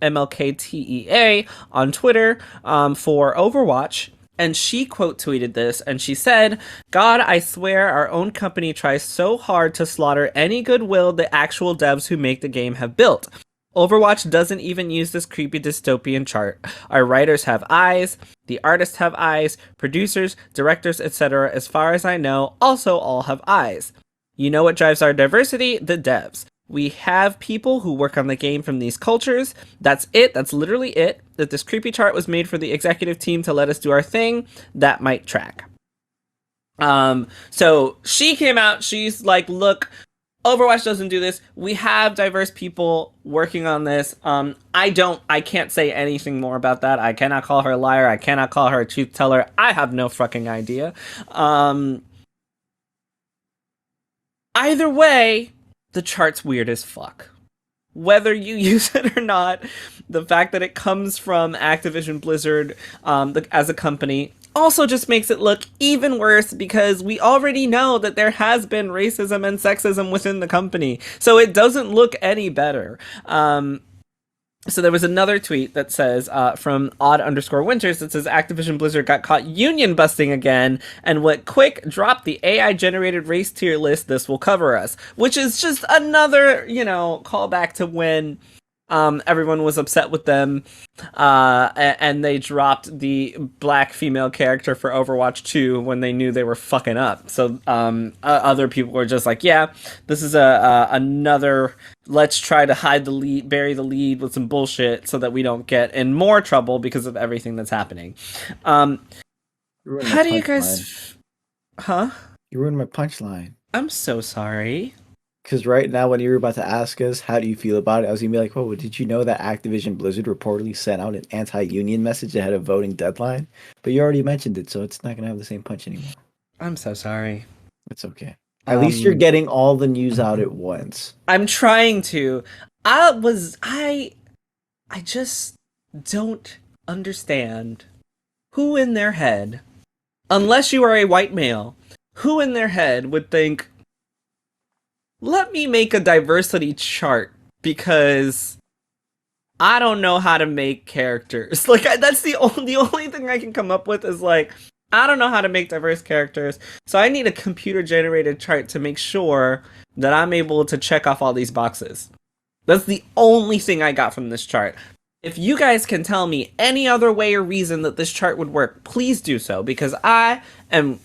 on Twitter for Overwatch. And she quote tweeted this, and she said, God, I swear our own company tries so hard to slaughter any goodwill the actual devs who make the game have built. Overwatch doesn't even use this creepy dystopian chart. Our writers have eyes, the artists have eyes, producers, directors, etc., as far as I know, also all have eyes. You know what drives our diversity? The devs. We have people who work on the game from these cultures. That's it. That's literally it. That this creepy chart was made for the executive team to let us do our thing. That might track. So she came out. She's like, look, Overwatch doesn't do this. We have diverse people working on this. I can't say anything more about that. I cannot call her a liar. I cannot call her a truth teller. I have no fucking idea. Either way, the chart's weird as fuck. Whether you use it or not, the fact that it comes from Activision Blizzard as a company also just makes it look even worse, because we already know that there has been racism and sexism within the company. So it doesn't look any better. So there was another tweet that says, from odd_winters, that says Activision Blizzard got caught union busting again and went quick, drop the AI generated race tier list, this will cover us. Which is just another, callback to when everyone was upset with them, and they dropped the black female character for Overwatch 2 when they knew they were fucking up. So other people were just like, yeah, this is another, let's try to hide the lead, bury the lead with some bullshit so that we don't get in more trouble because of everything that's happening. How do you guys... Huh? You ruined my punchline. I'm so sorry. Because right now, when you were about to ask us, how do you feel about it? I was going to be like, oh, did you know that Activision Blizzard reportedly sent out an anti-union message ahead of voting deadline? But you already mentioned it, so it's not going to have the same punch anymore. I'm so sorry. It's okay. At least you're getting all the news out at once. I'm trying to. I just don't understand who in their head unless you are a white male, who in their head would think, let me make a diversity chart because I don't know how to make characters. Like, that's the only thing I can come up with is like, I don't know how to make diverse characters, so I need a computer-generated chart to make sure that I'm able to check off all these boxes. That's the only thing I got from this chart. If you guys can tell me any other way or reason that this chart would work, please do so, because I am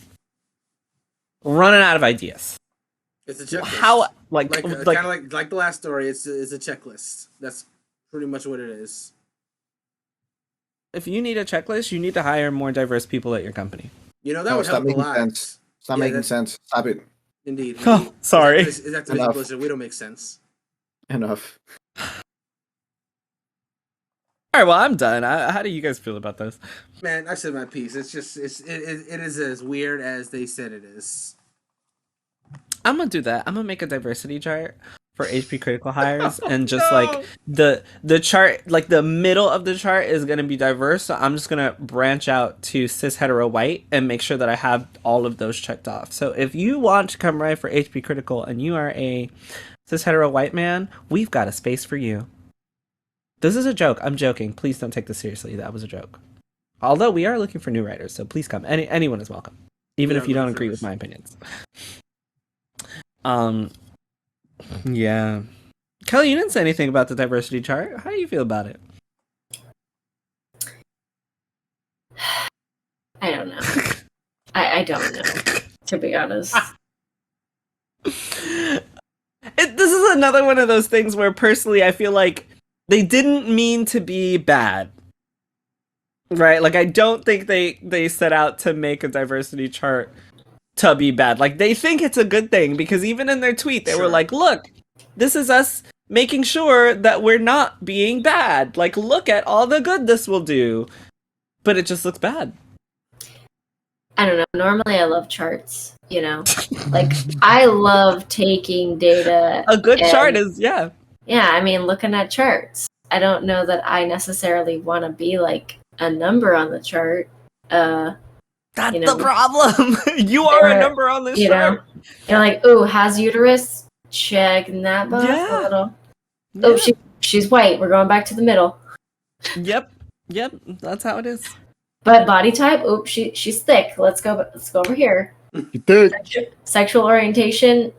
running out of ideas. It's a checklist. How, kind of like the last story. It's a checklist. That's pretty much what it is. If you need a checklist, you need to hire more diverse people at your company. You know, that would help a lot. Sense. It's not making sense. Stop it. Indeed. Oh, sorry. It's Activision Blizzard. We don't make sense. Enough. All right, well, I'm done. How do you guys feel about this? Man, I said my piece. It is as weird as they said it is. I'm gonna do that. I'm gonna make a diversity chart for HP critical hires, and just like the chart, like the middle of the chart is gonna be diverse. So I'm just gonna branch out to cis hetero white and make sure that I have all of those checked off. So if you want to come right for HP critical and you are a cis hetero white man, we've got a space for you. This is a joke. I'm joking. Please don't take this seriously. That was a joke. Although we are looking for new writers, so please come. Anyone is welcome, even if you don't agree with my opinions. Yeah. Kelly, you didn't say anything about the diversity chart. How do you feel about it? I don't know. I don't know, to be honest. This is another one of those things where personally I feel like they didn't mean to be bad. Right? Like, I don't think they set out to make a diversity chart to be bad. Like, they think it's a good thing, because even in their tweet they were like, look, this is us making sure that we're not being bad. Like, look at all the good this will do. But it just looks bad. I don't know. Normally I love charts, you know? Like, I love taking data. A good chart is, yeah. Yeah, I mean, looking at charts. I don't know that I necessarily want to be like a number on the chart. That's the problem. You are a number on this chart. You're like, ooh, has uterus? Check that box a little. Oh, she's white. We're going back to the middle. Yep. That's how it is. But body type, ooh, she's thick. Let's go over here. Sexual orientation,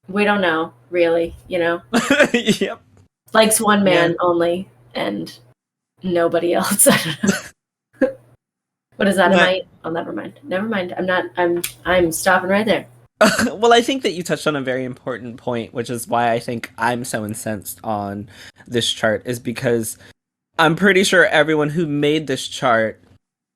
we don't know, really, you know? Yep. Likes one man only, and nobody else. I don't know. What is that? Never mind. I'm stopping right there. Well, I think that you touched on a very important point, which is why I think I'm so incensed on this chart, is because I'm pretty sure everyone who made this chart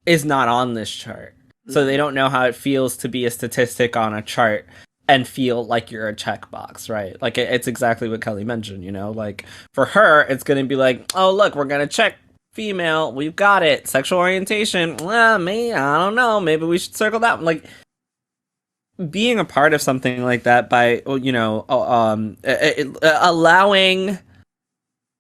is not on this chart. So they don't know how it feels to be a statistic on a chart and feel like you're a checkbox, right? Like, it's exactly what Kelly mentioned, you know? Like, for her, it's going to be like, oh, look, we're going to check female, we've got it. Sexual orientation, well, me, I don't know, maybe we should circle that one. Like, being a part of something like that by, you know, allowing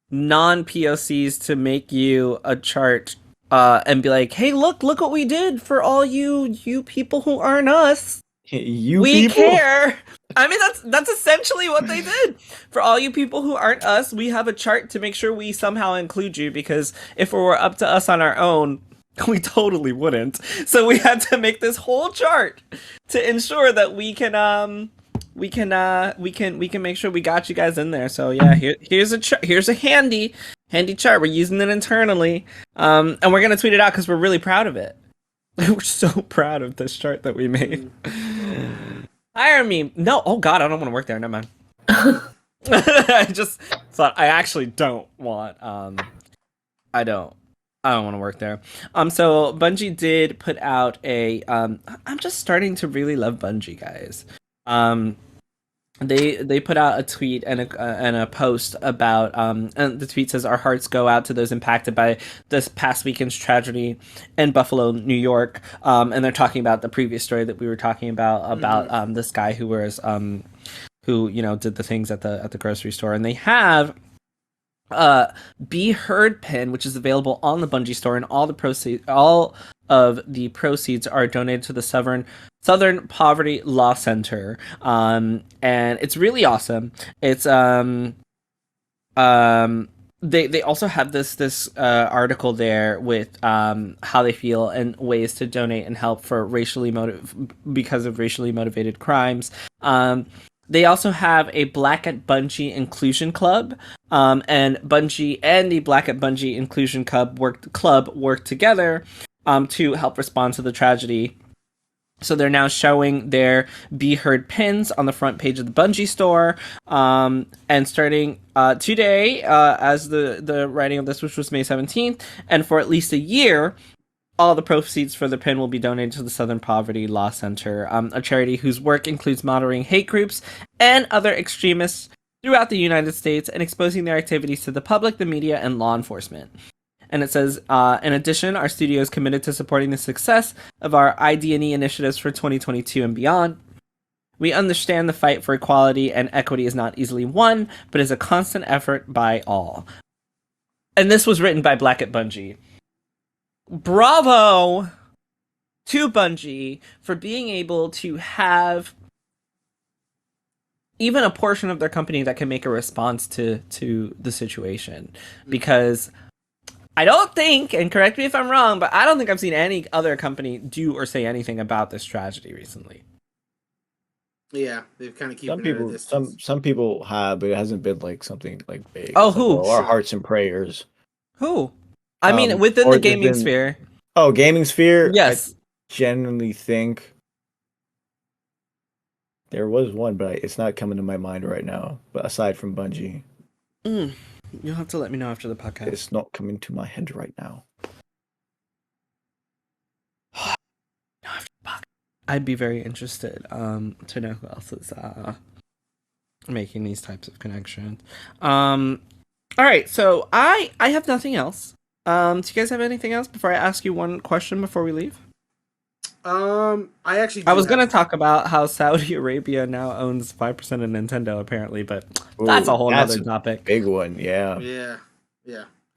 non-POCs to make you a chart and be like, hey, look what we did for all you people who aren't us. We care. I mean, that's essentially what they did. For all you people who aren't us, we have a chart to make sure we somehow include you, because if it were up to us on our own, we totally wouldn't. So we had to make this whole chart to ensure that we can make sure we got you guys in there. So yeah, here's a handy chart. We're using it internally, and we're gonna tweet it out because we're really proud of it. We're so proud of this chart that we made. Hire me. No, oh god, I don't want to work there. Never mind. I just thought I actually don't want. I don't want to work there. So Bungie did put out a. I'm just starting to really love Bungie, guys. They put out a tweet and a post about and the tweet says, our hearts go out to those impacted by this past weekend's tragedy in Buffalo, New York. And they're talking about the previous story that we were talking about this guy who was who, you know, did the things at the grocery store. And they have Be Heard pin, which is available on the Bungie store, and all of the proceeds are donated to the Southern Poverty Law Center, and it's really awesome. It's they also have this article there with how they feel and ways to donate and help for because of racially motivated crimes. They also have a Black at Bungie Inclusion Club, and Bungie and the Black at Bungie Inclusion Club work together to help respond to the tragedy. So they're now showing their Be Heard pins on the front page of the Bungie store, and starting today, as the writing of this, which was May 17th, and for at least a year, all the proceeds for the pin will be donated to the Southern Poverty Law Center, a charity whose work includes monitoring hate groups and other extremists throughout the United States and exposing their activities to the public, the media, and law enforcement. And it says, in addition, our studio is committed to supporting the success of our ID&E initiatives for 2022 and beyond. We understand the fight for equality and equity is not easily won, but is a constant effort by all. And this was written by Black at Bungie. Bravo to Bungie for being able to have even a portion of their company that can make a response to the situation. Because I don't think, and correct me if I'm wrong, but I don't think I've seen any other company do or say anything about this tragedy recently. Yeah, they've kind of keeping it at a distance. Some people have, but it hasn't been like something like big. Oh, it's who? Like, our hearts and prayers. Who? I mean, within the gaming sphere. Oh, gaming sphere? Yes. I genuinely think there was one, but it's not coming to my mind right now. But aside from Bungie. You'll have to let me know after the podcast. It's not coming to my head right now. I'd be very interested to know who else is making these types of connections. All right, so I have nothing else. Do you guys have anything else before I ask you one question before we leave? I was gonna talk about how Saudi Arabia now owns 5% of Nintendo, apparently, but that's a whole other topic. Big one, yeah. Yeah.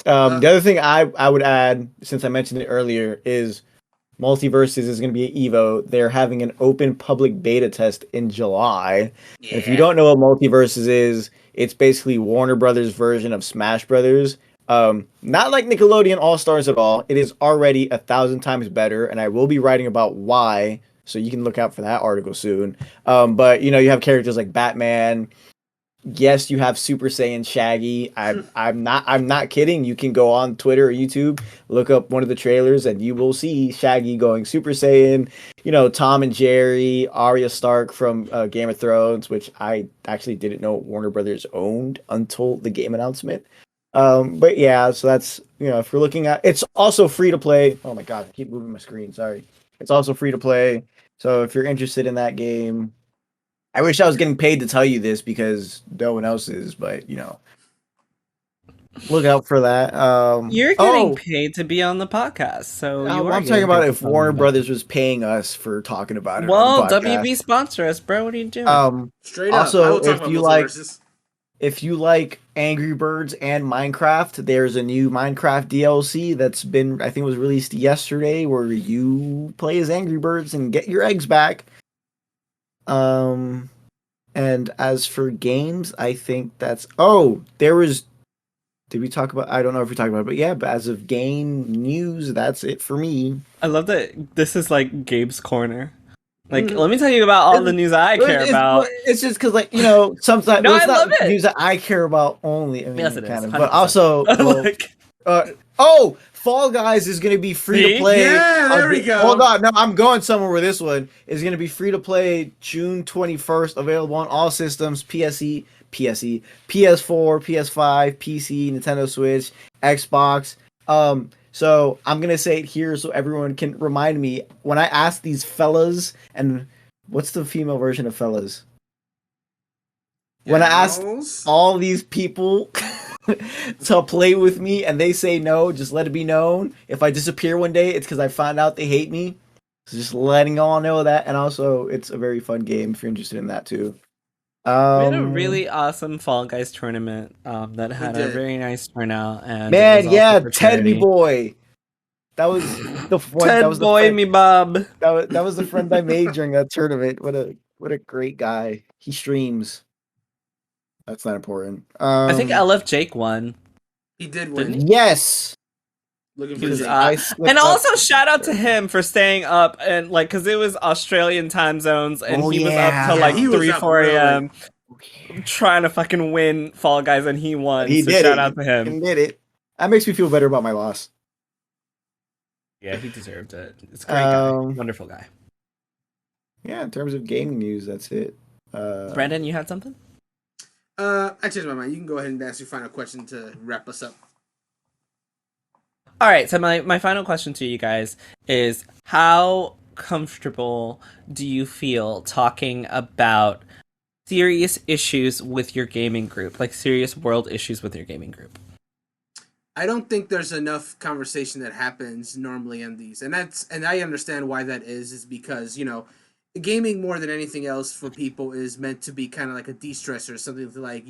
The other thing I would add, since I mentioned it earlier, is Multiverses is going to be at EVO. They're having an open public beta test in July. Yeah. If you don't know what Multiverses is, it's basically Warner Brothers' version of Smash Brothers. Not like Nickelodeon All-Stars at all. It is already 1,000 times better, and I will be writing about why, so you can look out for that article soon. But you have characters like Batman. Yes, you have Super Saiyan Shaggy. I'm not kidding. You can go on Twitter or YouTube, look up one of the trailers, and you will see Shaggy going Super Saiyan. Tom and Jerry, Arya Stark from Game of Thrones, which I actually didn't know Warner Brothers owned until the game announcement. But yeah, so that's if we're looking at, it's also free to play. Oh my god, I keep moving my screen. Sorry. It's also free to play. So if you're interested in that game. I wish I was getting paid to tell you this because no one else is, but look out for that. You're getting paid to be on the podcast, so I'm talking about if Warner Brothers was paying us for talking about it. Well, WB sponsor us, bro. What are you doing? Straight also, up. if you like Angry Birds and Minecraft, there's a new Minecraft DLC that's been, I think, was released yesterday, where you play as Angry Birds and get your eggs back. And as for games, I think that's did we talk about, I don't know if we talked about it, but yeah, but as of game news, that's it for me. I love that this is like Gabe's corner. Let me tell you about all the news I care about. It's just because, sometimes I love it. News that I care about only. I mean, yes, it is. But also, Fall Guys is going to be free to play. Yeah, there we go. Hold on. No, I'm going somewhere with this one. Is going to be free to play June 21st, available on all systems, PS4, PS5, PC, Nintendo Switch, Xbox. So I'm going to say it here so everyone can remind me. When I ask these fellas, and what's the female version of fellas? When I ask all these people to play with me and they say no, just let it be known. If I disappear one day, it's because I found out they hate me. So just letting y'all know that. And also, it's a very fun game if you're interested in that too. We had a really awesome Fall Guys tournament that had a very nice turnout. And man, yeah, Teddy Boy. That was the one. Ted That was the boy, friend, me Bob. that was the friend I made during that tournament. What a great guy. He streams. That's not important. I think LF Jake won. He did Didn't win. he? Yes. Looking for Because, Jake. I slipped and up. also shout out to him for staying up and like because it was Australian time zones and Oh, he was yeah. up till Yeah, like he was 3, up 4 real a.m. trying to fucking win Fall Guys and he won. He so did shout it. out to him. He did it. That makes me feel better about my loss. Yeah, he deserved it. It's a great guy. Um, Wonderful guy. Yeah, in terms of gaming news, that's it. Brandon, you had something? I changed my mind. You can go ahead and ask your final question to wrap us up. All right, so my final question to you guys is how comfortable do you feel talking about serious issues with your gaming group, like serious world issues with your gaming group? I don't think there's enough conversation that happens normally in these, and I understand why that is because gaming more than anything else for people is meant to be kind of like a de-stressor, something like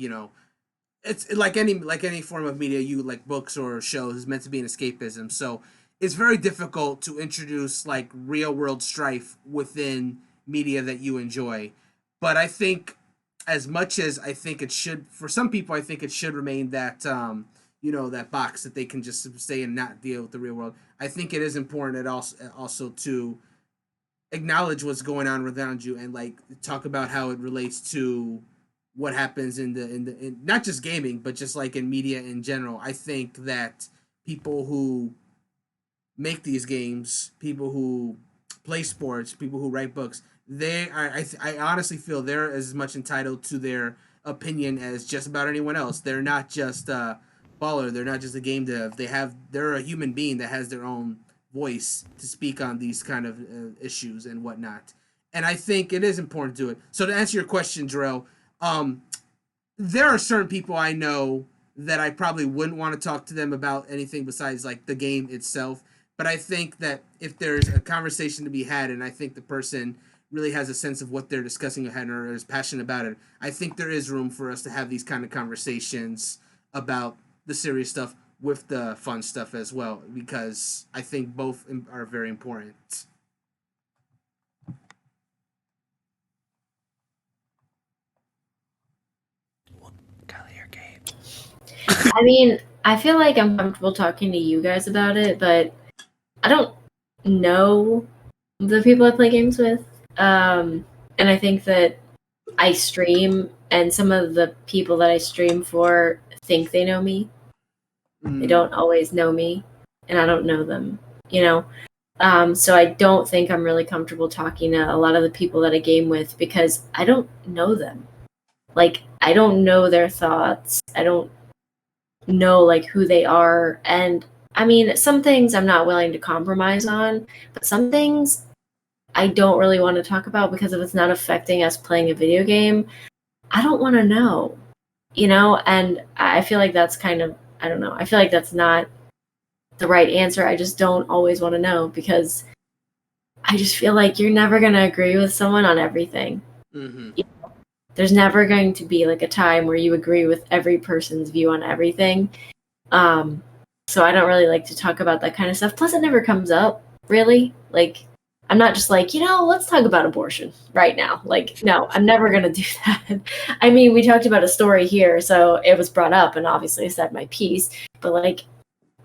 it's like any form of media, you like books or shows is meant to be an escapism. So it's very difficult to introduce like real world strife within media that you enjoy. But I think as much as I think it should, for some people, I think it should remain that that box that they can just stay and not deal with the real world. I think it is important also to acknowledge what's going on around you and like talk about how it relates to what happens in not just gaming but just like in media in general. I think that people who make these games, people who play sports, people who write books, they are I honestly feel they're as much entitled to their opinion as just about anyone else. They're not just a baller, they're not just a game dev. They're a human being that has their own voice to speak on these kind of issues and whatnot. And I think it is important to do it. So to answer your question, Jarrell, there are certain people I know that I probably wouldn't want to talk to them about anything besides like the game itself. But I think that if there's a conversation to be had, and I think the person really has a sense of what they're discussing ahead or is passionate about it, I think there is room for us to have these kind of conversations about the serious stuff with the fun stuff as well, because I think both are very important. I mean, I feel like I'm comfortable talking to you guys about it, but I don't know the people I play games with. And I think that I stream, and some of the people that I stream for think they know me. They don't always know me, and I don't know them, So I don't think I'm really comfortable talking to a lot of the people that I game with because I don't know them. Like, I don't know their thoughts. I don't know, like, who they are. And, I mean, some things I'm not willing to compromise on, but some things I don't really want to talk about because if it's not affecting us playing a video game, I don't want to know, And I feel like that's kind of, I don't know. I feel like that's not the right answer. I just don't always want to know because I just feel like you're never going to agree with someone on everything. Mm-hmm. There's never going to be like a time where you agree with every person's view on everything. So I don't really like to talk about that kind of stuff. Plus, it never comes up, really. Like, I'm not just like, let's talk about abortion right now. Like, no, I'm never going to do that. I mean, we talked about a story here, so it was brought up, and obviously I said my piece. But, like,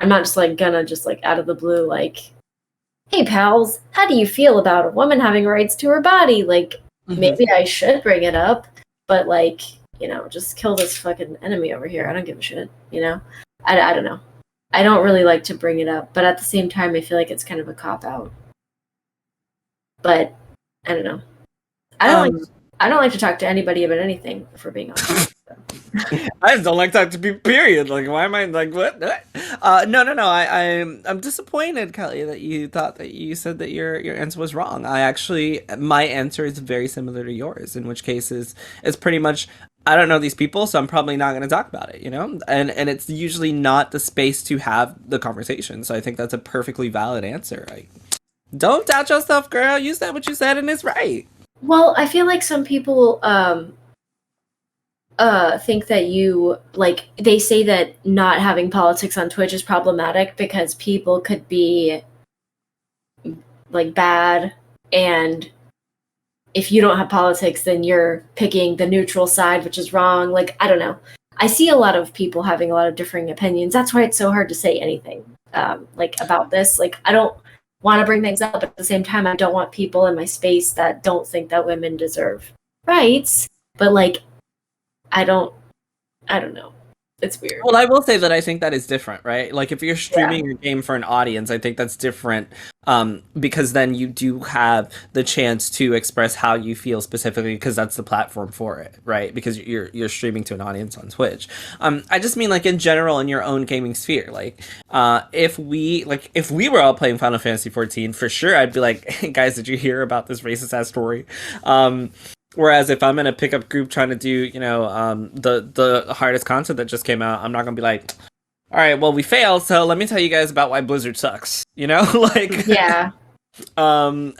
I'm not just, like, gonna just, like, out of the blue, like, hey, pals, how do you feel about a woman having rights to her body? Like, maybe I should bring it up, but, like, just kill this fucking enemy over here. I don't give a shit, I don't know. I don't really like to bring it up, but at the same time, I feel like it's kind of a cop-out. But I don't know. I don't like to talk to anybody about anything, if we're being honest. I just don't like to talk to people, period. Like, why am I like, what? No. I'm disappointed, Kelly, that you thought that you said that your answer was wrong. My answer is very similar to yours, in which case is pretty much, I don't know these people, so I'm probably not going to talk about it, And it's usually not the space to have the conversation. So I think that's a perfectly valid answer. Don't doubt yourself, girl. You said what you said, and it's right. Well, I feel like some people think that you, like, they say that not having politics on Twitch is problematic because people could be like bad, and if you don't have politics, then you're picking the neutral side, which is wrong. Like, I don't know. I see a lot of people having a lot of differing opinions. That's why it's so hard to say anything like about this. Like, I don't want to bring things up, but at the same time, I don't want people in my space that don't think that women deserve rights. But like, I don't know. It's weird. Well, I will say that I think that is different, right? Like, if you're streaming your game for an audience, I think that's different, because then you do have the chance to express how you feel specifically, because that's the platform for it, right? Because you're streaming to an audience on Twitch. I just mean, like, in general, in your own gaming sphere, like, if we were all playing Final Fantasy 14, for sure, I'd be like, hey, guys, did you hear about this racist ass story? Whereas if I'm in a pickup group trying to do, the hardest content that just came out, I'm not going to be like, all right, well, we failed, so let me tell you guys about why Blizzard sucks, Like, yeah. I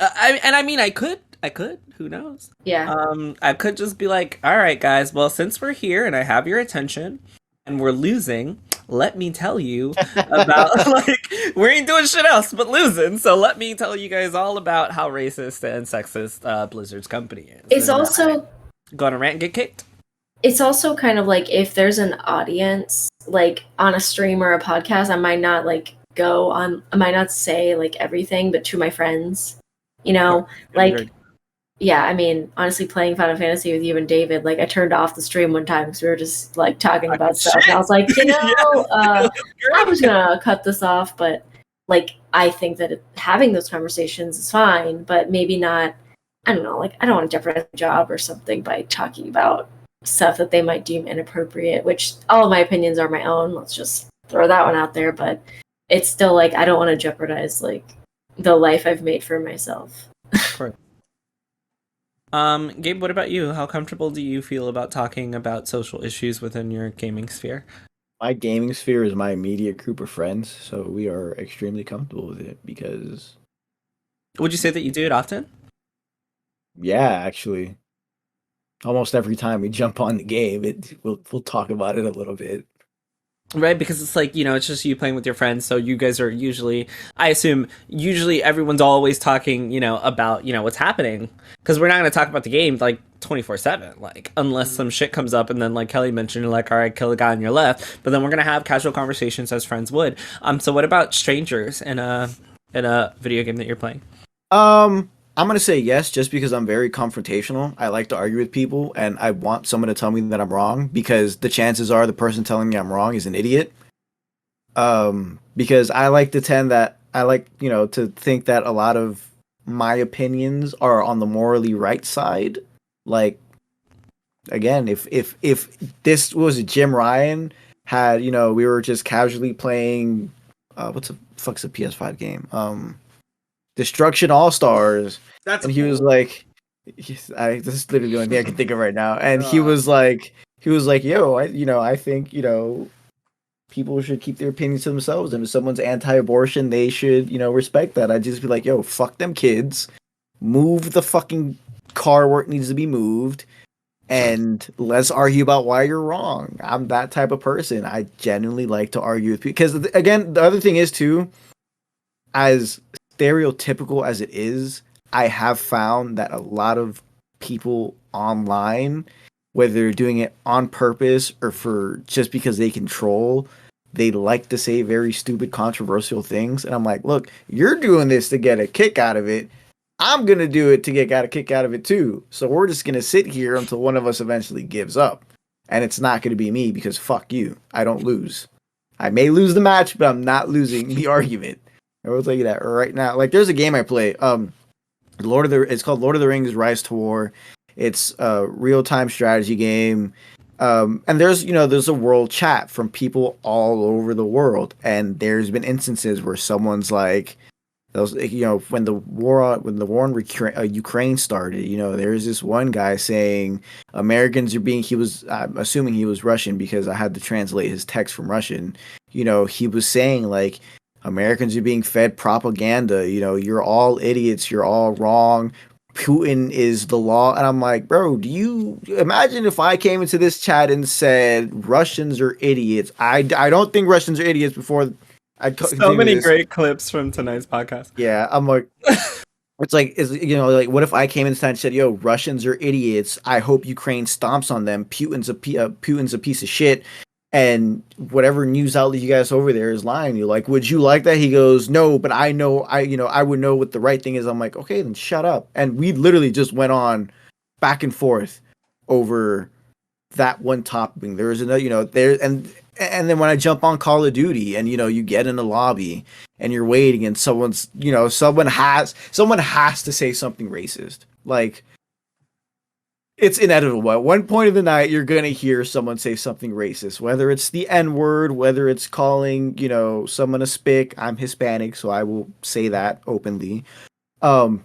could, who knows? Yeah. I could just be like, all right, guys, well, since we're here and I have your attention and we're losing, let me tell you about, like, we ain't doing shit else but losing, so let me tell you guys all about how racist and sexist Blizzard's company is. It's also go on a rant and get kicked. It's also kind of like, if there's an audience, like, on a stream or a podcast, I might not, like, I might not say, like, everything, but to my friends, like, yeah, I mean, honestly, playing Final Fantasy with you and David, like, I turned off the stream one time because we were just, like, talking about stuff. And I was like, I'm just gonna cut this off. But, like, I think that having those conversations is fine, but maybe not, I don't know, like, I don't want to jeopardize my job or something by talking about stuff that they might deem inappropriate, which all of my opinions are my own. Let's just throw that one out there. But it's still, like, I don't want to jeopardize, like, the life I've made for myself. Right. Gabe, what about you? How comfortable do you feel about talking about social issues within your gaming sphere? My gaming sphere is my immediate group of friends, so we are extremely comfortable with it because... Would you say that you do it often? Yeah, actually. Almost every time we jump on the game, we'll talk about it a little bit. Right, because it's like, it's just you playing with your friends, so you guys are I assume, everyone's always talking, about, what's happening, because we're not going to talk about the game, like, 24/7, like, unless some shit comes up, and then, like Kelly mentioned, you're like, all right, kill the guy on your left, but then we're going to have casual conversations as friends would. So what about strangers in a video game that you're playing? I'm going to say yes, just because I'm very confrontational. I like to argue with people, and I want someone to tell me that I'm wrong, because the chances are the person telling me I'm wrong is an idiot. Because I like to to think that a lot of my opinions are on the morally right side. Like, again, if this was Jim Ryan, had, we were just casually playing, what's the fuck's a PS5 game? Destruction All-Stars. And he was like, this is literally the only thing I can think of right now. And he was like, yo, I think, people should keep their opinions to themselves. And if someone's anti-abortion, they should, respect that. I'd just be like, yo, fuck them kids. Move the fucking car where it needs to be moved. And let's argue about why you're wrong. I'm that type of person. I genuinely like to argue with people. Because, again, the other thing is, too, as stereotypical as it is, I have found that a lot of people online, whether they're doing it on purpose or for just because they can troll, they like to say very stupid, controversial things. And I'm like, look, you're doing this to get a kick out of it. I'm going to do it to get a kick out of it too. So we're just going to sit here until one of us eventually gives up. And it's not going to be me, because fuck you. I don't lose. I may lose the match, but I'm not losing the argument. I will tell you that right now. Like, there's a game I play. It's called Lord of the Rings: Rise to War. It's a real-time strategy game. And there's a world chat from people all over the world. And there's been instances where someone's like, when the war in Ukraine started, there's this one guy saying Americans are being, I'm assuming he was Russian because I had to translate his text from Russian. He was saying, like, Americans are being fed propaganda. You're all idiots. You're all wrong. Putin is the law. And I'm like, bro, do you imagine if I came into this chat and said Russians are idiots? I don't think Russians are idiots before So many great clips from tonight's podcast. Yeah, I'm like, it's like, like, what if I came inside and said, "Yo, Russians are idiots. I hope Ukraine stomps on them. Putin's a piece of shit." And whatever news outlet you guys over there is lying. You're like, would you like that? He goes, no, but I know, I would know what the right thing is. I'm like, okay, then shut up. And we literally just went on back and forth over that one topic. There was another, and then when I jump on Call of Duty and, you get in the lobby and you're waiting and someone has to say something racist. Like, it's inevitable. At one point of the night, you're going to hear someone say something racist, whether it's the N-word, whether it's calling, someone a spick. I'm Hispanic, so I will say that openly. And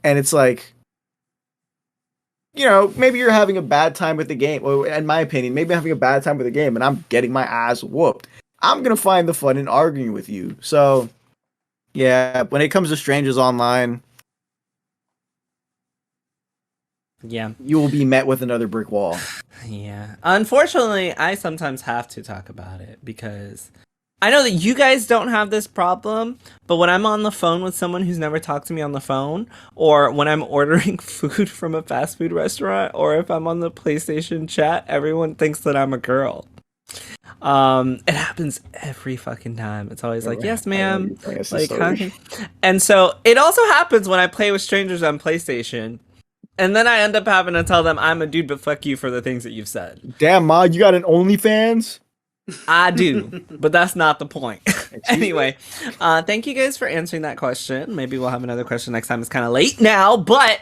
it's like, maybe you're having a bad time with the game. Well, in my opinion, maybe I'm having a bad time with the game and I'm getting my ass whooped. I'm going to find the fun in arguing with you. So, yeah, when it comes to strangers online, yeah, you will be met with another brick wall. Yeah. Unfortunately, I sometimes have to talk about it because I know that you guys don't have this problem, but when I'm on the phone with someone who's never talked to me on the phone, or when I'm ordering food from a fast food restaurant, or if I'm on the PlayStation chat, everyone thinks that I'm a girl. It happens every fucking time. It's always like, yes, ma'am. And so it also happens when I play with strangers on PlayStation. And then I end up having to tell them I'm a dude, but fuck you for the things that you've said. Damn, Ma, you got an OnlyFans? I do, but that's not the point. Anyway, thank you guys for answering that question. Maybe we'll have another question next time. It's kind of late now, but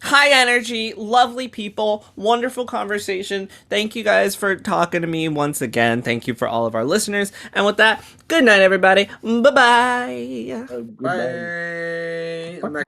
high energy, lovely people, wonderful conversation. Thank you guys for talking to me once again. Thank you for all of our listeners. And with that, good night, everybody. Bye-bye. Bye.